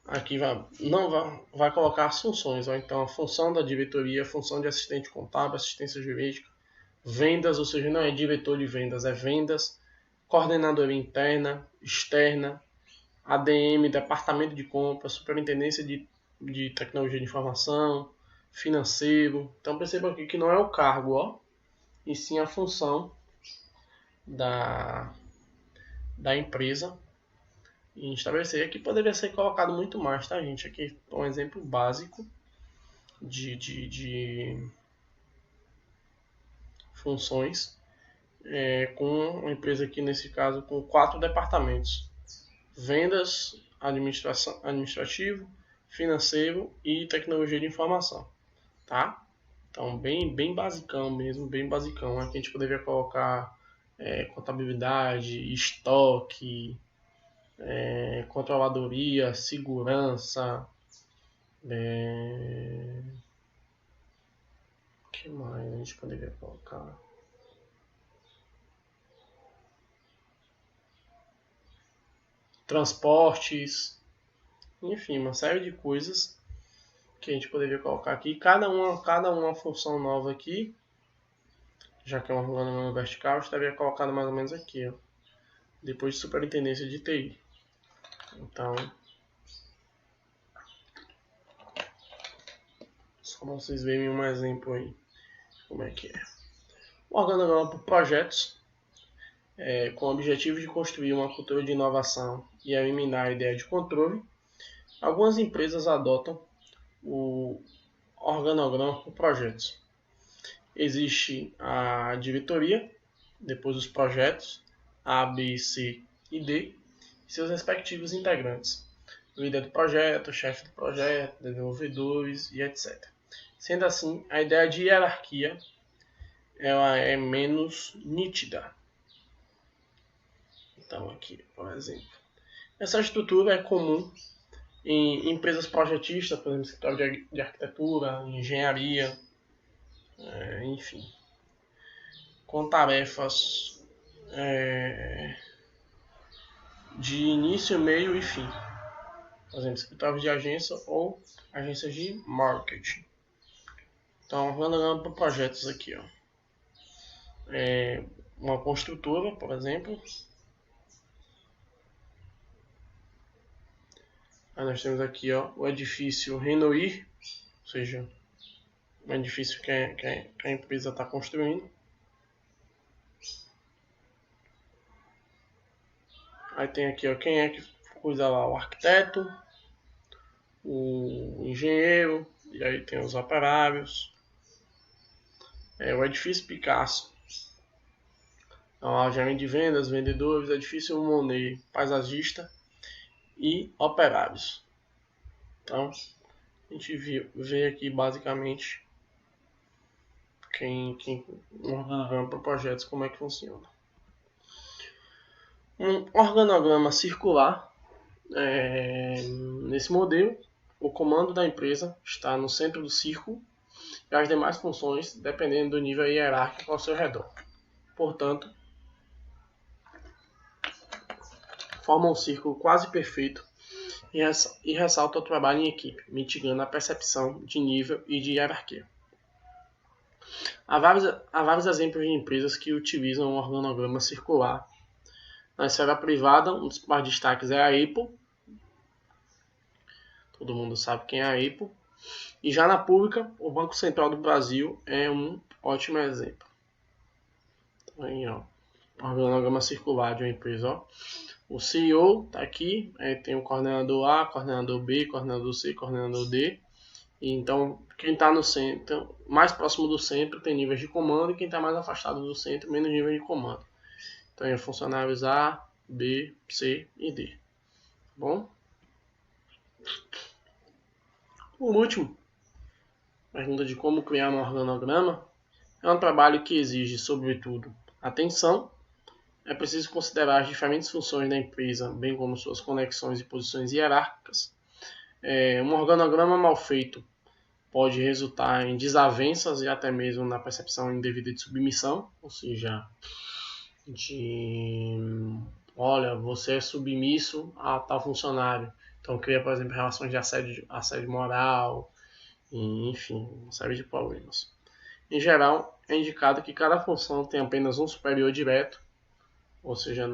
A: Aqui vai colocar as funções. Ó. Então, a função da diretoria, a função de assistente contábil, assistência jurídica, vendas, ou seja, não é diretor de vendas, é vendas, coordenadoria interna, externa, ADM, departamento de compras, superintendência de tecnologia de informação, financeiro. Então perceba aqui que não é o cargo, ó, e sim a função da empresa. E estabelecer aqui poderia ser colocado muito mais, tá, gente? Aqui é um exemplo básico de funções com uma empresa aqui, nesse caso, com 4 departamentos: vendas, administrativo, financeiro e tecnologia de informação, tá? Então, bem basicão mesmo, bem basicão. Aqui a gente poderia colocar contabilidade, estoque, controladoria, segurança, o que mais a gente poderia colocar? Transportes, enfim, uma série de coisas que a gente poderia colocar aqui. Cada uma função nova aqui, já que é uma organograma vertical, estaria colocado mais ou menos aqui, ó, depois de superintendência de TI. Então, só para vocês verem um exemplo aí, como é que é. O organograma por projetos, com o objetivo de construir uma cultura de inovação e eliminar a ideia de controle, algumas empresas adotam o organograma por projetos. Existe a diretoria, depois os projetos A, B, C e D, e seus respectivos integrantes. líder do projeto, chefe do projeto, desenvolvedores e etc. Sendo assim, a ideia de hierarquia ela é menos nítida. Então aqui, por exemplo, essa estrutura é comum em empresas projetistas, por exemplo, escritório de arquitetura, engenharia, enfim, com tarefas de início, meio e fim. Por exemplo, escritórios de agência ou agências de marketing. Então, vamos para projetos aqui, ó. Uma construtora, por exemplo. Aí nós temos aqui, ó, o edifício Renoir, ou seja, um edifício que a empresa está construindo. Aí tem aqui, ó, quem é que cuida lá, o arquiteto, o engenheiro, e aí tem os operários. O edifício Picasso, então, gerente de vendas, vendedores, edifício Monet, paisagista e operários. Então, a gente vê aqui basicamente quem organograma para projetos, como é que funciona. Um organograma circular, nesse modelo, o comando da empresa está no centro do círculo e as demais funções dependendo do nível hierárquico ao seu redor. Portanto, forma um círculo quase perfeito e ressalta o trabalho em equipe, mitigando a percepção de nível e de hierarquia. Há vários exemplos de empresas que utilizam um organograma circular. Na esfera privada, um dos principais destaques é a Apple. Todo mundo sabe quem é a Apple. E já na pública, o Banco Central do Brasil é um ótimo exemplo. Então, aí, ó, organograma circular de uma empresa. Ó. O CEO está aqui, tem o coordenador A, coordenador B, coordenador C, coordenador D. E então, quem está no centro, mais próximo do centro, tem níveis de comando, e quem está mais afastado do centro, menos níveis de comando. Então, é funcionários A, B, C e D. Bom? Por último, a pergunta de como criar um organograma é um trabalho que exige, sobretudo, atenção. É preciso considerar as diferentes funções da empresa, bem como suas conexões e posições hierárquicas. Um organograma mal feito pode resultar em desavenças e até mesmo na percepção indevida de submissão, ou seja, olha, você é submisso a tal funcionário. Então cria, por exemplo, relações de assédio moral, enfim, uma série de problemas. Em geral, é indicado que cada função tem apenas um superior direto, ou seja,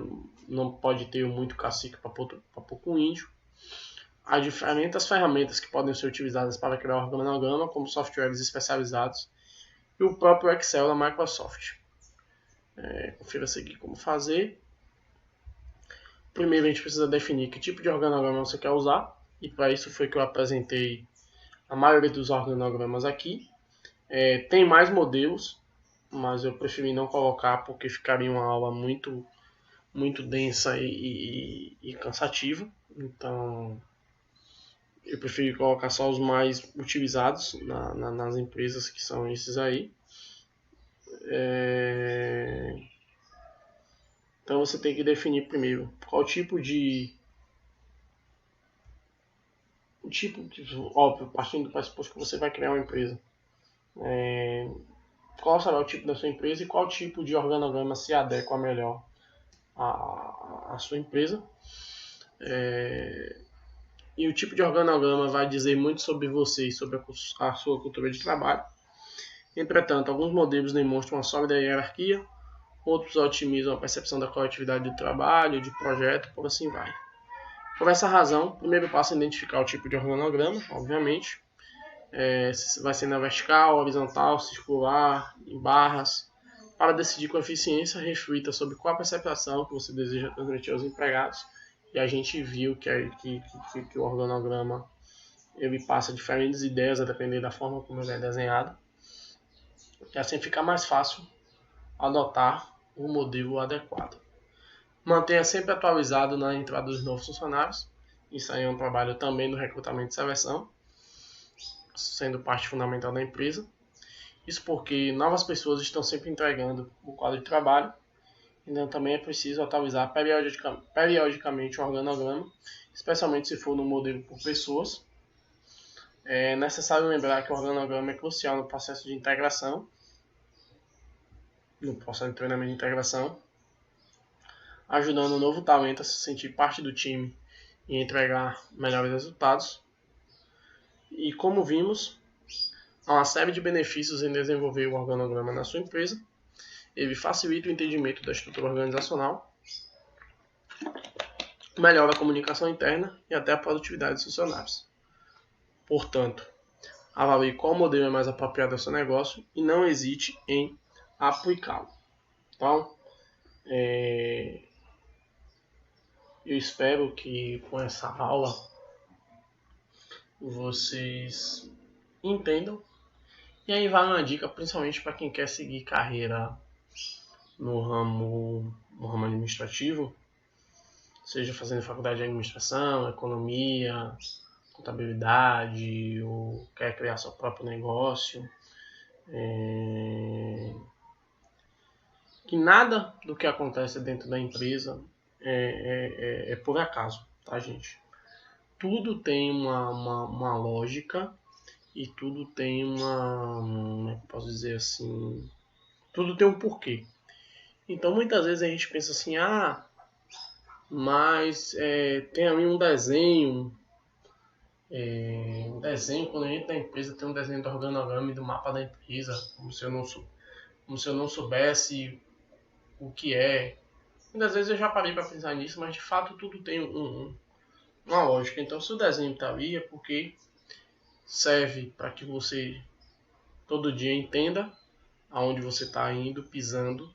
A: não pode ter muito cacique para pouco índio. Há diferentes ferramentas que podem ser utilizadas para criar organograma, como softwares especializados e o próprio Excel da Microsoft. Confira-se aqui como fazer. Primeiro a gente precisa definir que tipo de organograma você quer usar, e para isso foi que eu apresentei a maioria dos organogramas aqui. Tem mais modelos, mas eu preferi não colocar porque ficaria uma aula muito densa e cansativa. Então eu preferi colocar só os mais utilizados nas empresas, que são esses aí. Então você tem que definir primeiro qual óbvio, partindo do pressuposto que você vai criar uma empresa. Qual será o tipo da sua empresa e qual tipo de organograma se adequa melhor à sua empresa. E o tipo de organograma vai dizer muito sobre você e sobre a sua cultura de trabalho. Entretanto, alguns modelos demonstram uma sólida hierarquia, outros otimizam a percepção da coletividade do trabalho, de projeto, por assim vai. Por essa razão, o primeiro passo é identificar o tipo de organograma, obviamente. Se vai ser na vertical, horizontal, circular, em barras. Para decidir com eficiência, reflita sobre qual a percepção que você deseja transmitir aos empregados. E a gente viu que o organograma ele passa diferentes ideias a depender da forma como ele é desenhado. E assim fica mais fácil adotar o modelo adequado. Mantenha sempre atualizado na entrada dos novos funcionários Isso aí é um trabalho também do recrutamento e seleção, sendo parte fundamental da empresa. Isso porque novas pessoas estão sempre entregando o quadro de trabalho, então também é preciso atualizar periodicamente o organograma, especialmente se for no modelo por pessoas. É necessário lembrar que o organograma é crucial no processo de integração, no processo de treinamento de integração, ajudando o novo talento a se sentir parte do time e entregar melhores resultados. E como vimos, há uma série de benefícios em desenvolver o organograma na sua empresa. Ele facilita o entendimento da estrutura organizacional, melhora a comunicação interna e até a produtividade dos funcionários. Portanto, avalie qual modelo é mais apropriado ao seu negócio e não hesite em aplicá-lo. Então, eu espero que com essa aula vocês entendam. E aí vai uma dica principalmente para quem quer seguir carreira no ramo administrativo, seja fazendo faculdade de administração, economia, contabilidade, ou quer criar seu próprio negócio. Que nada do que acontece dentro da empresa é por acaso, tá, gente? Tudo tem uma lógica e tudo tem como é que eu posso dizer assim, tudo tem um porquê. Então muitas vezes a gente pensa assim, mas tem ali um desenho, quando a gente na empresa tem um desenho do organograma e do mapa da empresa, como se eu não soubesse o que é. Muitas vezes eu já parei para pensar nisso, mas de fato tudo tem uma lógica. Então se o desenho está ali é porque serve para que você todo dia entenda aonde você está indo, pisando,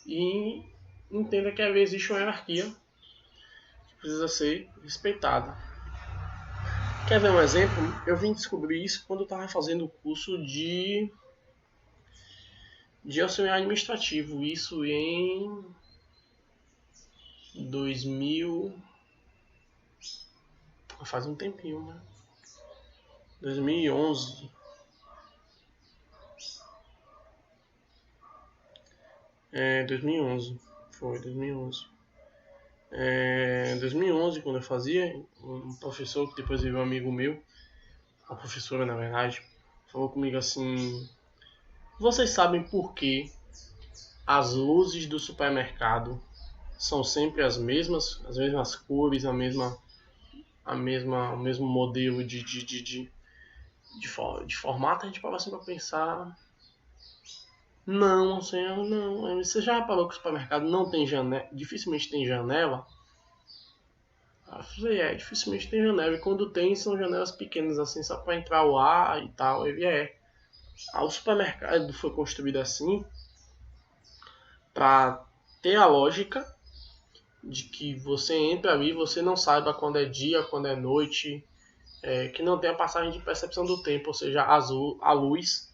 A: e entenda que ali existe uma hierarquia que precisa ser respeitada. Quer ver um exemplo? Eu vim descobrir isso quando eu estava fazendo o curso de auxiliar administrativo, isso em 2000, faz um tempinho, né? 2011. 2011. Foi 2011. 2011, quando eu fazia, um professor que depois veio um amigo meu, a professora na verdade, falou comigo assim: vocês sabem por que as luzes do supermercado são sempre as mesmas cores, o mesmo modelo de formato? A gente pode assim para pensar. Não, senhor, não. Você já reparou que o supermercado não tem janela, dificilmente tem janela? Eu falei, dificilmente tem janela. E quando tem, são janelas pequenas, assim, só para entrar o ar e tal. O supermercado foi construído assim para ter a lógica de que você entra ali, você não saiba quando é dia, quando é noite, que não tem a passagem de percepção do tempo, ou seja, a luz,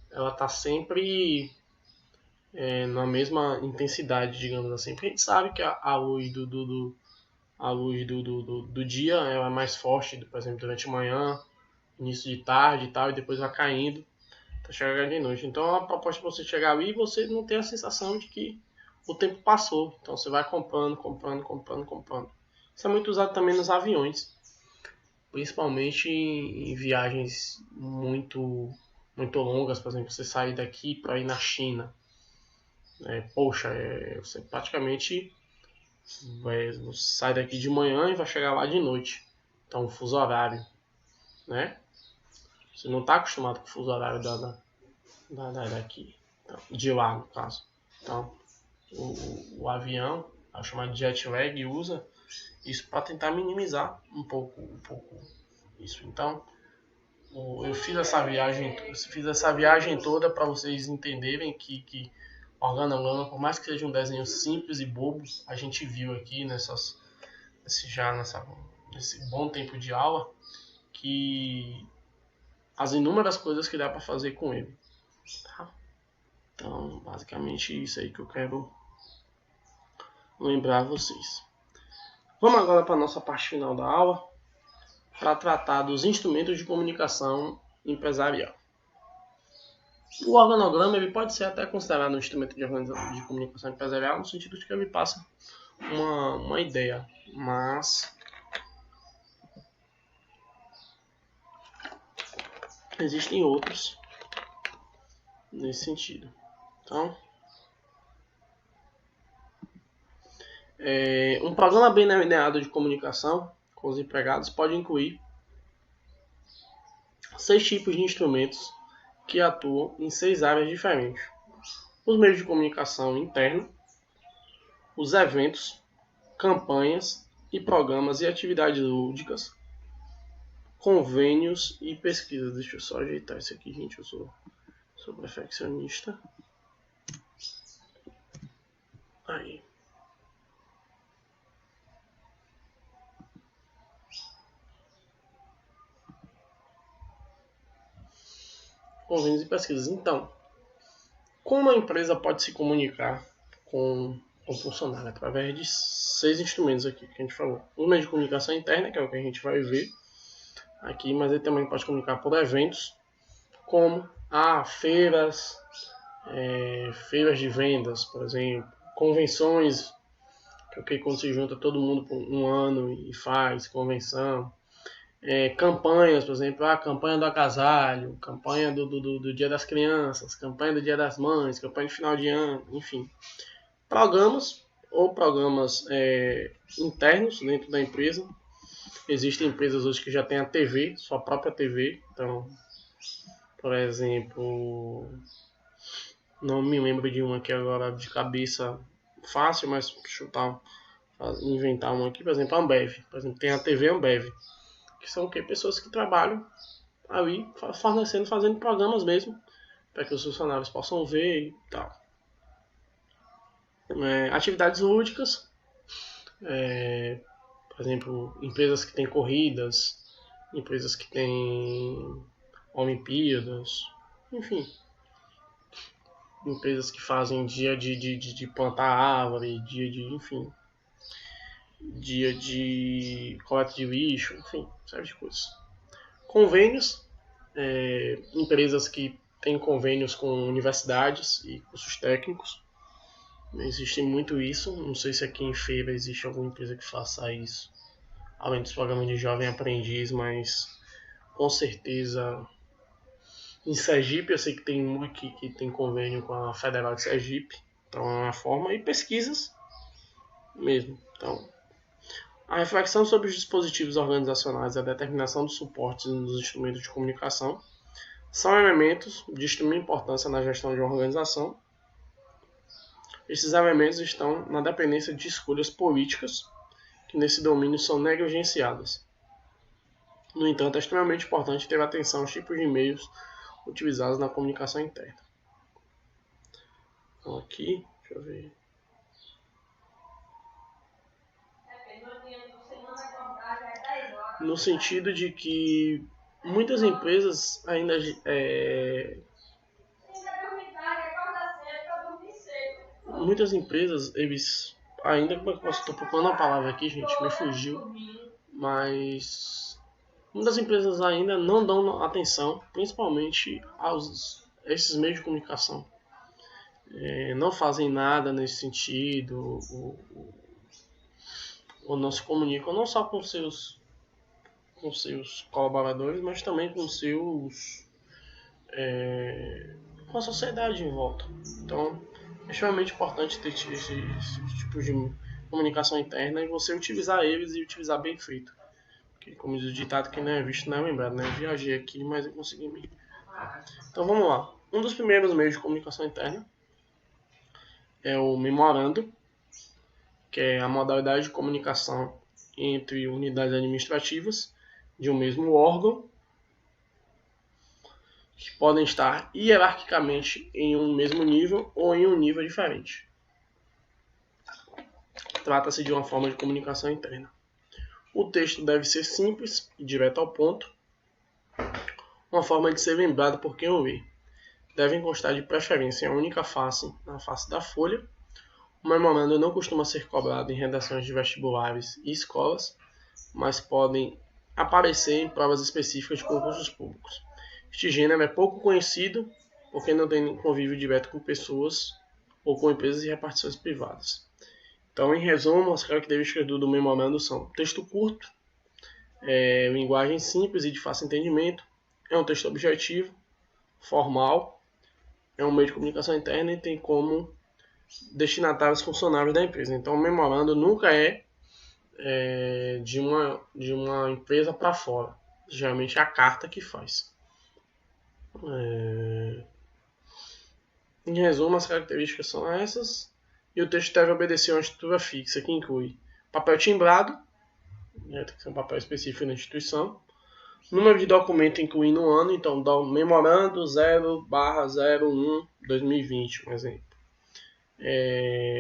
A: ela está sempre na mesma intensidade, digamos assim. Porque a gente sabe que a luz do dia ela é mais forte, por exemplo, durante a manhã, início de tarde e tal, e depois vai caindo até chegar de noite. Então a proposta é você chegar ali e você não ter a sensação de que o tempo passou. Então você vai comprando. Isso é muito usado também nos aviões, principalmente em viagens muito longas. Por exemplo, você sair daqui para ir na China. Você praticamente sai daqui de manhã e vai chegar lá de noite. Então, o fuso horário, né? Você não está acostumado com o fuso horário daqui, então, de lá, no caso. Então, o avião, é chamado de jet lag, usa isso para tentar minimizar um pouco isso. Então, eu fiz essa viagem toda para vocês entenderem que organograma, por mais que seja um desenho simples e bobo, a gente viu aqui nesse bom tempo de aula que as inúmeras coisas que dá para fazer com ele. Tá? Então, basicamente isso aí que eu quero lembrar vocês. Vamos agora para a nossa parte final da aula, para tratar dos instrumentos de comunicação empresarial. O organograma ele pode ser até considerado um instrumento de comunicação empresarial, no sentido de que ele passa uma ideia, mas existem outros nesse sentido. Então, um programa bem delineado de comunicação com os empregados pode incluir 6 tipos de instrumentos que atuam em 6 áreas diferentes: os meios de comunicação interno, os eventos, campanhas e programas e atividades lúdicas, convênios e pesquisas. Deixa eu só ajeitar isso aqui, gente, eu sou perfeccionista. Aí. Convênios e pesquisas. Então, como a empresa pode se comunicar com o funcionário? Através de 6 instrumentos aqui que a gente falou. O meio de comunicação interna, que é o que a gente vai ver aqui, mas ele também pode comunicar por eventos, como feiras, feiras de vendas, por exemplo, convenções, que é quando se junta todo mundo por um ano e faz convenção. Campanhas, por exemplo, a campanha do agasalho, campanha do Dia das Crianças, campanha do Dia das Mães, campanha de final de ano, enfim. Programas ou programas internos dentro da empresa. Existem empresas hoje que já têm a TV, sua própria TV. Então, por exemplo, não me lembro de uma aqui agora de cabeça fácil, mas chutar, inventar uma aqui, por exemplo, a Ambev. Por exemplo, tem a TV Ambev, que são pessoas que trabalham ali fazendo programas mesmo, para que os funcionários possam ver e tal. Atividades lúdicas, por exemplo, empresas que têm corridas, empresas que têm Olimpíadas, enfim, empresas que fazem dia de plantar árvore, dia de coleta de lixo, enfim, série de coisas. Convênios, empresas que têm convênios com universidades e cursos técnicos. Existe muito isso, não sei se aqui em Feira existe alguma empresa que faça isso, além dos programas de jovem aprendiz, mas com certeza em Sergipe eu sei que tem uma que tem convênio com a Federal de Sergipe, então é uma forma, e pesquisas mesmo. Então, a reflexão sobre os dispositivos organizacionais e a determinação dos suportes nos instrumentos de comunicação são elementos de extrema importância na gestão de uma organização. Esses elementos estão na dependência de escolhas políticas que nesse domínio são negligenciadas. No entanto, é extremamente importante ter atenção aos tipos de e-mails utilizados na comunicação interna. Então aqui, deixa eu ver. No sentido de que muitas empresas ainda eles ainda, como é que eu estou procurando a palavra aqui, gente, me fugiu, mas muitas empresas ainda não dão atenção, principalmente a esses meios de comunicação. Não fazem nada nesse sentido, ou não se comunicam não só com seus colaboradores, mas também com com a sociedade em volta. Então, é extremamente importante ter esse tipo de comunicação interna e você utilizar eles e utilizar bem feito. Porque, como diz o ditado, quem não é visto não é lembrado, né? Eu viajei aqui, mas eu consegui me... Então, vamos lá. Um dos primeiros meios de comunicação interna é o memorando, que é a modalidade de comunicação entre unidades administrativas de um mesmo órgão, que podem estar hierarquicamente em um mesmo nível ou em um nível diferente. Trata-se de uma forma de comunicação interna. O texto deve ser simples e direto ao ponto, uma forma de ser lembrado por quem o lê. Devem constar de preferência em uma única face, na face da folha, O memorando não costuma ser cobrado em redações de vestibulares e escolas, mas podem aparecer em provas específicas de concursos públicos. Este gênero é pouco conhecido porque não tem convívio direto com pessoas ou com empresas e repartições privadas. Então, em resumo, as características do memorando são texto curto, linguagem simples e de fácil entendimento, é um texto objetivo, formal, é um meio de comunicação interna e tem como destinatários funcionários da empresa. Então, o memorando nunca é de uma empresa para fora. Geralmente é a carta que faz. Em resumo, as características são essas. E o texto deve obedecer a uma estrutura fixa, que inclui papel timbrado, tem que ser um papel específico na instituição, número de documento incluindo o ano, então memorando 0/01/2020, um exemplo.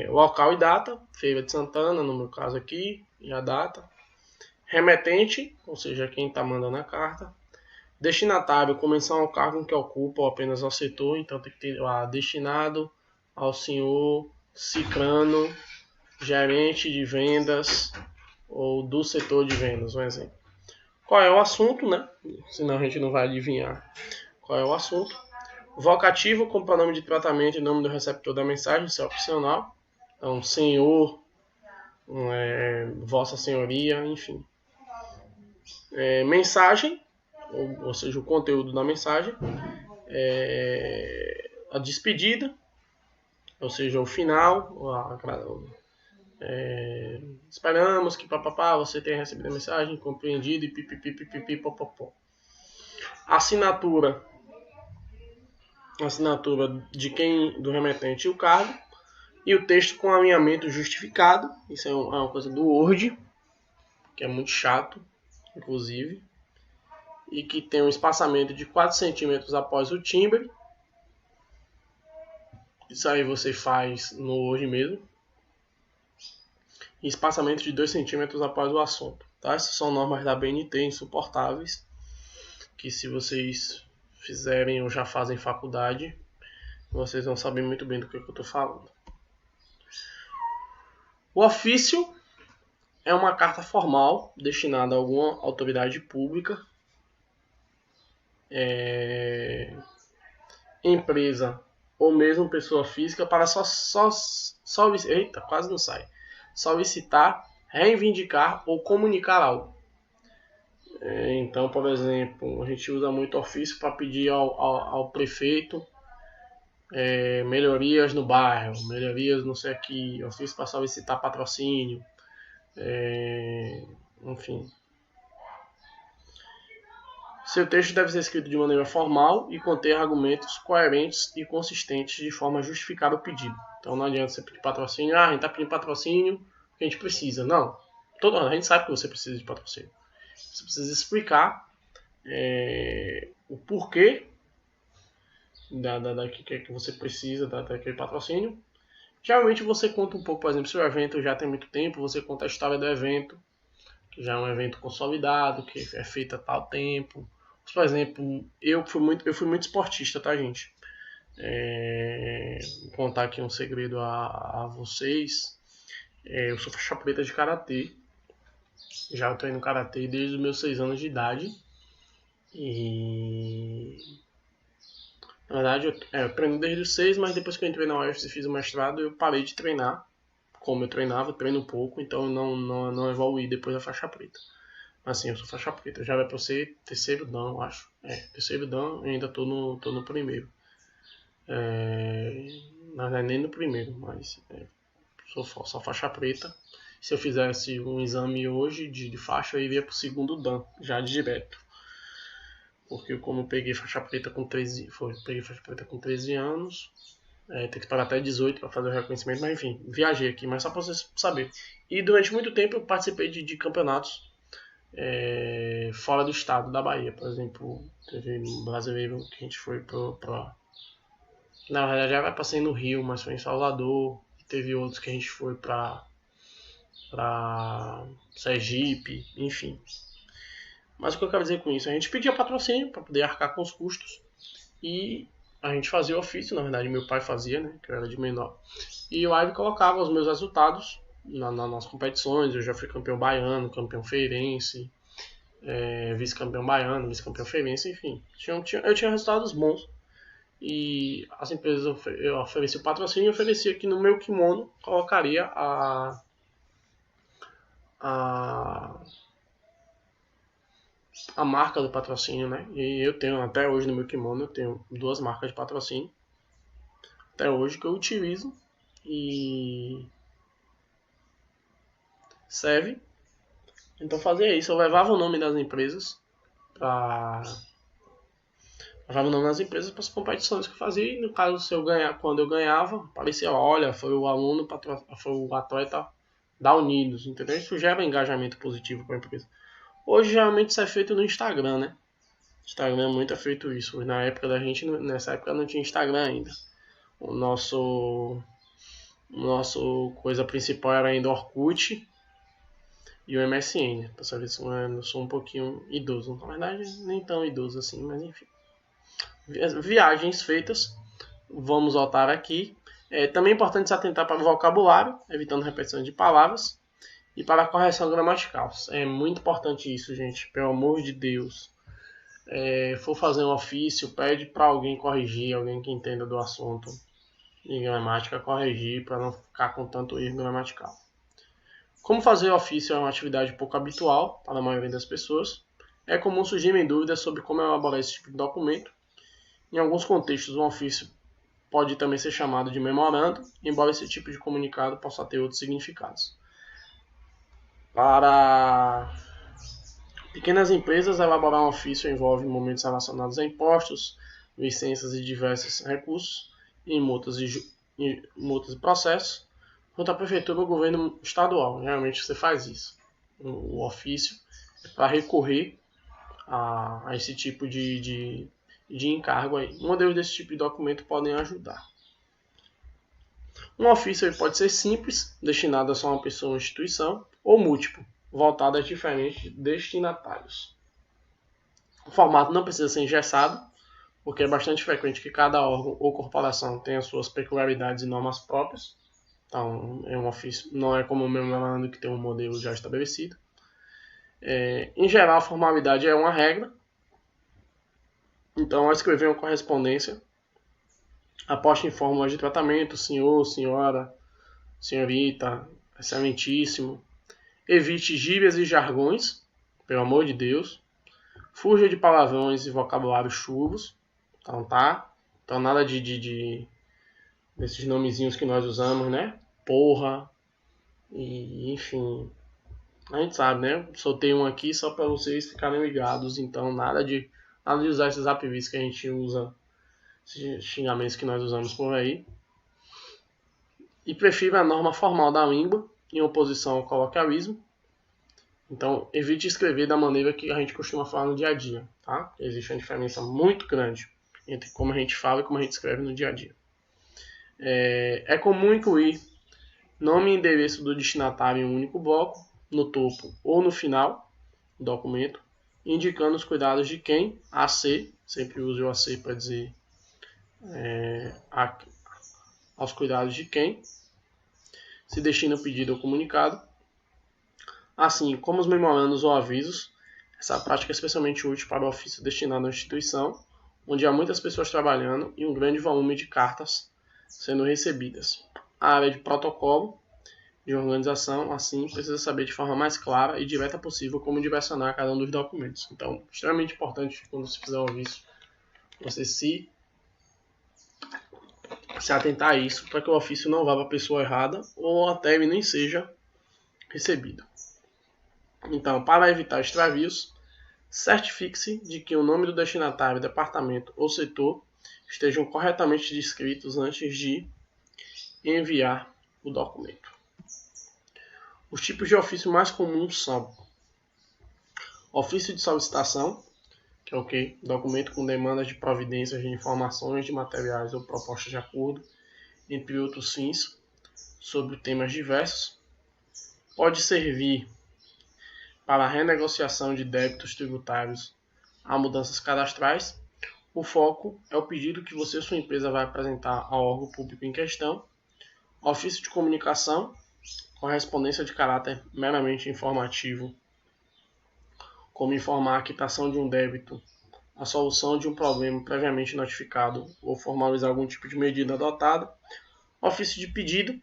A: Local e data, Feira de Santana, no meu caso aqui, e a data. Remetente, ou seja, quem está mandando a carta. Destinatário, com menção ao cargo que ocupa ou apenas ao setor, então tem que ter lá destinado ao senhor Cicrano, gerente de vendas ou do setor de vendas, um exemplo. Qual é o assunto, né? Senão a gente não vai adivinhar qual é o assunto. Vocativo com pronome de tratamento e nome do receptor da mensagem, isso é opcional. Então, senhor, vossa senhoria, enfim. Mensagem, ou seja, o conteúdo da mensagem. A despedida, ou seja, o final. Esperamos que você tenha recebido a mensagem, compreendido e pipipi, popopó. Assinatura de quem, do remetente e o cargo, e o texto com alinhamento justificado. Isso é uma coisa do Word, que é muito chato, inclusive, e que tem um espaçamento de 4 centímetros após o timbre. Isso aí você faz no Word mesmo. E espaçamento de 2 centímetros após o assunto. Tá? Essas são normas da BNT insuportáveis, que se vocês fizerem ou já fazem faculdade, vocês vão saber muito bem do que eu estou falando. O ofício é uma carta formal destinada a alguma autoridade pública, empresa ou mesmo pessoa física para solicitar, reivindicar ou comunicar algo. Então, por exemplo, a gente usa muito ofício para pedir ao prefeito melhorias no bairro, melhorias não sei aqui, ofício para solicitar patrocínio, enfim. Seu texto deve ser escrito de maneira formal e conter argumentos coerentes e consistentes de forma a justificar o pedido. Então não adianta você pedir patrocínio, a gente está pedindo patrocínio porque a gente precisa. Não, a gente sabe que você precisa de patrocínio. Você precisa explicar o porquê que você precisa daquele patrocínio. Geralmente você conta um pouco, por exemplo, se o evento já tem muito tempo, você conta a história do evento, que já é um evento consolidado, que é feito há tal tempo. Por exemplo, eu fui muito esportista, tá, gente? Vou contar aqui um segredo a vocês. Eu sou faixa preta de karatê. Já treino karatê desde os meus 6 anos de idade. E na verdade eu treino desde os 6, mas depois que eu entrei na UFC e fiz o mestrado, eu parei de treinar. Como eu treinava, treino um pouco, então eu não evoluí depois da faixa preta. Assim, eu sou faixa preta, já vai para ser terceiro dan, eu acho. Terceiro dan, eu ainda tô no primeiro. Na verdade, nem no primeiro, mas sou só faixa preta. Se eu fizesse um exame hoje de faixa, eu iria pro segundo dan, já direto. Porque como eu peguei faixa preta com 13 anos, tem que esperar até 18 para fazer o reconhecimento, mas enfim, viajei aqui, mas só para vocês saberem. E durante muito tempo eu participei de campeonatos fora do estado da Bahia. Por exemplo, teve um brasileiro que a gente foi para... Na verdade já vai passar no Rio, mas foi em Salvador. Teve outros que a gente foi para Sergipe, enfim. Mas o que eu quero dizer com isso? A gente pedia patrocínio para poder arcar com os custos e a gente fazia o ofício, na verdade meu pai fazia, né, que eu era de menor, e o Ivy colocava os meus resultados nas competições. Eu já fui campeão baiano, campeão feirense, vice-campeão baiano, vice-campeão feirense, enfim. Eu tinha resultados bons. E as empresas eu ofereci o patrocínio e oferecia que no meu kimono colocaria a, a marca do patrocínio, né? E eu tenho, até hoje no meu kimono, eu tenho 2 marcas de patrocínio, até hoje, que eu utilizo e serve. Então fazia isso, eu levava o nome das empresas para para as competições que eu fazia. E no caso, se eu ganhar, quando eu ganhava, aparecia, olha, foi o aluno, foi o atleta da Unidos, entendeu? Isso gera um engajamento positivo para a empresa. Hoje geralmente isso é feito no Instagram, né? Instagram muito é feito isso. Na época da gente, nessa época não tinha Instagram ainda. O nosso coisa principal era ainda Orkut e o MSN. Pra saber se eu sou um pouquinho idoso. Na verdade, nem tão idoso assim, mas enfim. Viagens feitas. Vamos voltar aqui. Também é importante se atentar para o vocabulário, evitando repetição de palavras, e para a correção gramatical. É muito importante isso, gente. Pelo amor de Deus. For fazer um ofício, pede para alguém corrigir, alguém que entenda do assunto de gramática, corrigir para não ficar com tanto erro gramatical. Como fazer ofício é uma atividade pouco habitual para a maioria das pessoas, é comum surgirem dúvidas sobre como elaborar esse tipo de documento. Em alguns contextos, um ofício pode também ser chamado de memorando, embora esse tipo de comunicado possa ter outros significados. Para pequenas empresas, elaborar um ofício envolve momentos relacionados a impostos, licenças e diversos recursos, e multas e processos, quanto à prefeitura ou governo estadual. Geralmente você faz isso. O ofício é para recorrer a esse tipo de encargo aí. Modelos desse tipo de documento podem ajudar. Um ofício pode ser simples, destinado a só uma pessoa ou instituição, ou múltiplo, voltado a diferentes destinatários. O formato não precisa ser engessado, porque é bastante frequente que cada órgão ou corporação tenha suas peculiaridades e normas próprias. Então, um ofício não é como o memorando que tem um modelo já estabelecido. Em geral, a formalidade é uma regra. Então, ao escrever uma correspondência, aposte em fórmulas de tratamento, senhor, senhora, senhorita, excelentíssimo. Evite gírias e jargões, pelo amor de Deus. Fuja de palavrões e vocabulários churros. Então tá. Então nada desses nomezinhos que nós usamos, né? Porra. E enfim. A gente sabe, né? Soltei um aqui só para vocês ficarem ligados. Então nada de usar esses apelidos que a gente usa. Esses xingamentos que nós usamos por aí. E prefira a norma formal da língua em oposição ao coloquialismo. Então, evite escrever da maneira que a gente costuma falar no dia a dia, tá? Existe uma diferença muito grande entre como a gente fala e como a gente escreve no dia a dia. É comum incluir nome e endereço do destinatário em um único bloco, no topo ou no final do documento, indicando os cuidados de quem, AC, sempre use o AC para dizer aos cuidados de quem se destina o pedido ou comunicado. Assim como os memorandos ou avisos, essa prática é especialmente útil para o ofício destinado à instituição, onde há muitas pessoas trabalhando e um grande volume de cartas sendo recebidas. A área de protocolo de organização, assim, precisa saber de forma mais clara e direta possível como direcionar cada um dos documentos. Então, extremamente importante quando se fizer um ofício, você se atentar a isso, para que o ofício não vá para a pessoa errada ou até ele nem seja recebido. Então, para evitar extravios, certifique-se de que o nome do destinatário, departamento ou setor estejam corretamente descritos antes de enviar o documento. Os tipos de ofício mais comuns são ofício de solicitação, que é o quê? Documento com demandas de providências de informações, de materiais ou propostas de acordo, entre outros fins, sobre temas diversos. Pode servir para a renegociação de débitos tributários a mudanças cadastrais, O foco é o pedido que você ou sua empresa vai apresentar ao órgão público em questão. Ofício de comunicação, correspondência de caráter meramente informativo, como informar a quitação de um débito, a solução de um problema previamente notificado ou formalizar algum tipo de medida adotada. Ofício de pedido,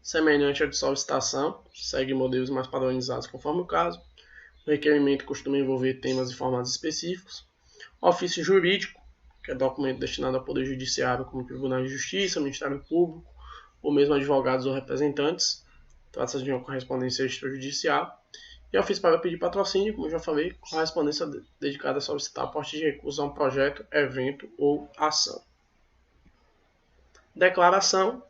A: semelhante ao de solicitação, segue modelos mais padronizados conforme o caso. O requerimento costuma envolver temas e formatos específicos. Ofício jurídico, que é documento destinado ao Poder Judiciário, como Tribunal de Justiça, Ministério Público, ou mesmo advogados ou representantes. Trata-se de uma correspondência extrajudicial. E ofício para pedir patrocínio, como eu já falei, correspondência dedicada a solicitar aporte de recursos a um projeto, evento ou ação. Declaração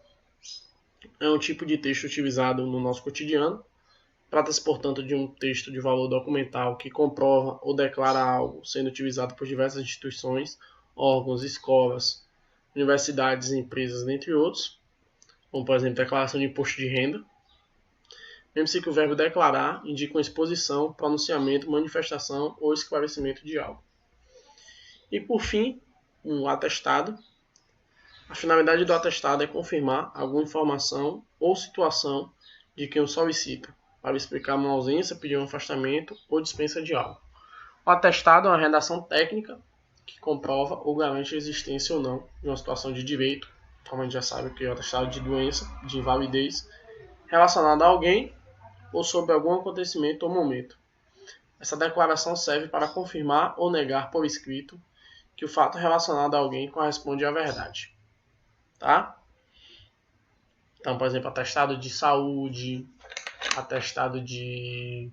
A: é um tipo de texto utilizado no nosso cotidiano. Trata-se, portanto, de um texto de valor documental que comprova ou declara algo sendo utilizado por diversas instituições, órgãos, escolas, universidades, empresas, dentre outros, como, por exemplo, declaração de imposto de renda. Lembre-se que o verbo declarar indica uma exposição, pronunciamento, manifestação ou esclarecimento de algo. E, por fim, um atestado. A finalidade do atestado é confirmar alguma informação ou situação de quem o solicita, para explicar uma ausência, pedir um afastamento ou dispensa de algo. O atestado é uma redação técnica que comprova ou garante a existência ou não de uma situação de direito, como a gente já sabe que é o atestado de doença, de invalidez, relacionado a alguém ou sobre algum acontecimento ou momento. Essa declaração serve para confirmar ou negar por escrito que o fato relacionado a alguém corresponde à verdade. Tá? Então, por exemplo, atestado de saúde, atestado de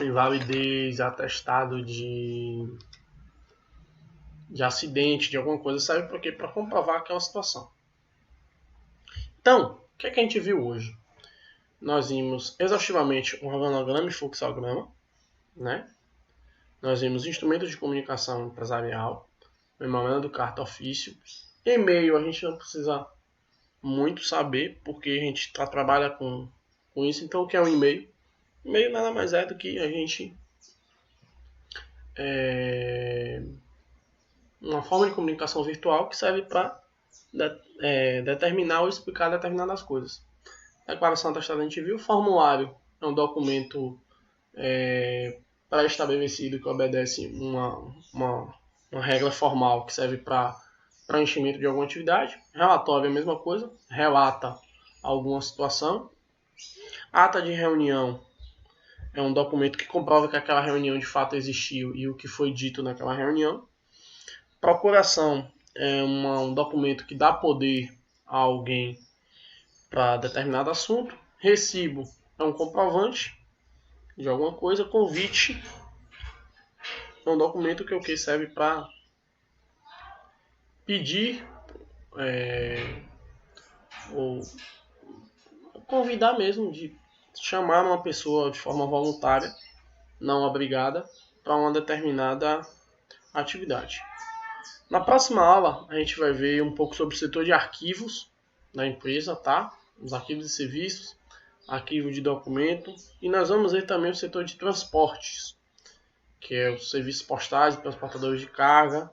A: invalidez, atestado de acidente, de alguma coisa, serve para quê? Para comprovar aquela situação. Então, o que é que a gente viu hoje? Nós vimos exaustivamente um organograma e fluxograma, né? Nós vimos instrumentos de comunicação empresarial, memorando, carta, ofício. E-mail a gente não precisa muito saber, porque a gente trabalha com isso. Então, o que é um e-mail? E-mail nada mais é do que a gente uma forma de comunicação virtual que serve para determinar ou explicar determinadas coisas. Declaração atestada a gente viu. Formulário é um documento pré-estabelecido que obedece uma regra formal que serve para preenchimento de alguma atividade. Relatório é a mesma coisa, relata alguma situação. Ata de reunião é um documento que comprova que aquela reunião de fato existiu e o que foi dito naquela reunião. Procuração é um documento que dá poder a alguém para determinado assunto. Recibo é um comprovante de alguma coisa. Convite é um documento que serve para pedir ou convidar mesmo, de chamar uma pessoa de forma voluntária, não obrigada, para uma determinada atividade. Na próxima aula, a gente vai ver um pouco sobre o setor de arquivos da empresa, tá? Os arquivos de serviços, arquivo de documento, e nós vamos ver também o setor de transportes, que é os serviços postais, transportadores de carga,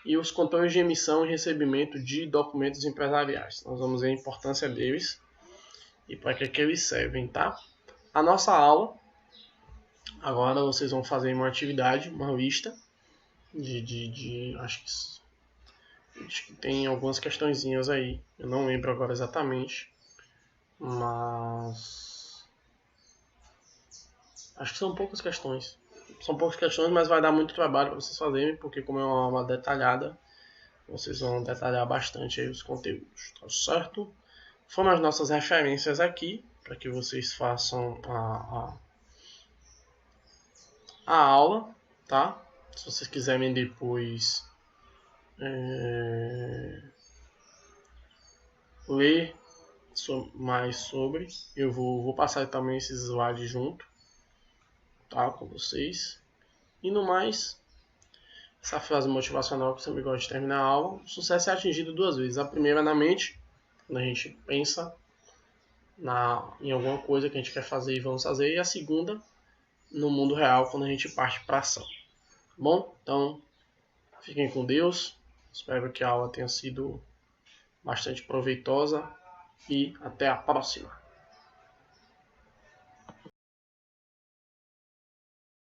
A: e os controles de emissão e recebimento de documentos empresariais. Nós vamos ver a importância deles e para que eles servem, tá? A nossa aula, agora vocês vão fazer uma atividade, uma lista acho que tem algumas questõezinhas aí, eu não lembro agora exatamente, mas acho que são poucas questões. São poucas questões, mas vai dar muito trabalho para vocês fazerem, porque como é uma aula detalhada, vocês vão detalhar bastante aí os conteúdos, tá certo? Foram as nossas referências aqui, para que vocês façam a aula, tá? Se vocês quiserem depois ler mais sobre, eu vou passar também esses slides junto, tá, com vocês. E no mais, essa frase motivacional que eu sempre gosto de terminar a aula: o sucesso é atingido duas vezes. A primeira na mente, quando a gente pensa em alguma coisa que a gente quer fazer e vamos fazer, e a segunda no mundo real, quando a gente parte para ação. Bom, então Fiquem com Deus. Espero que a aula tenha sido bastante proveitosa e até a próxima.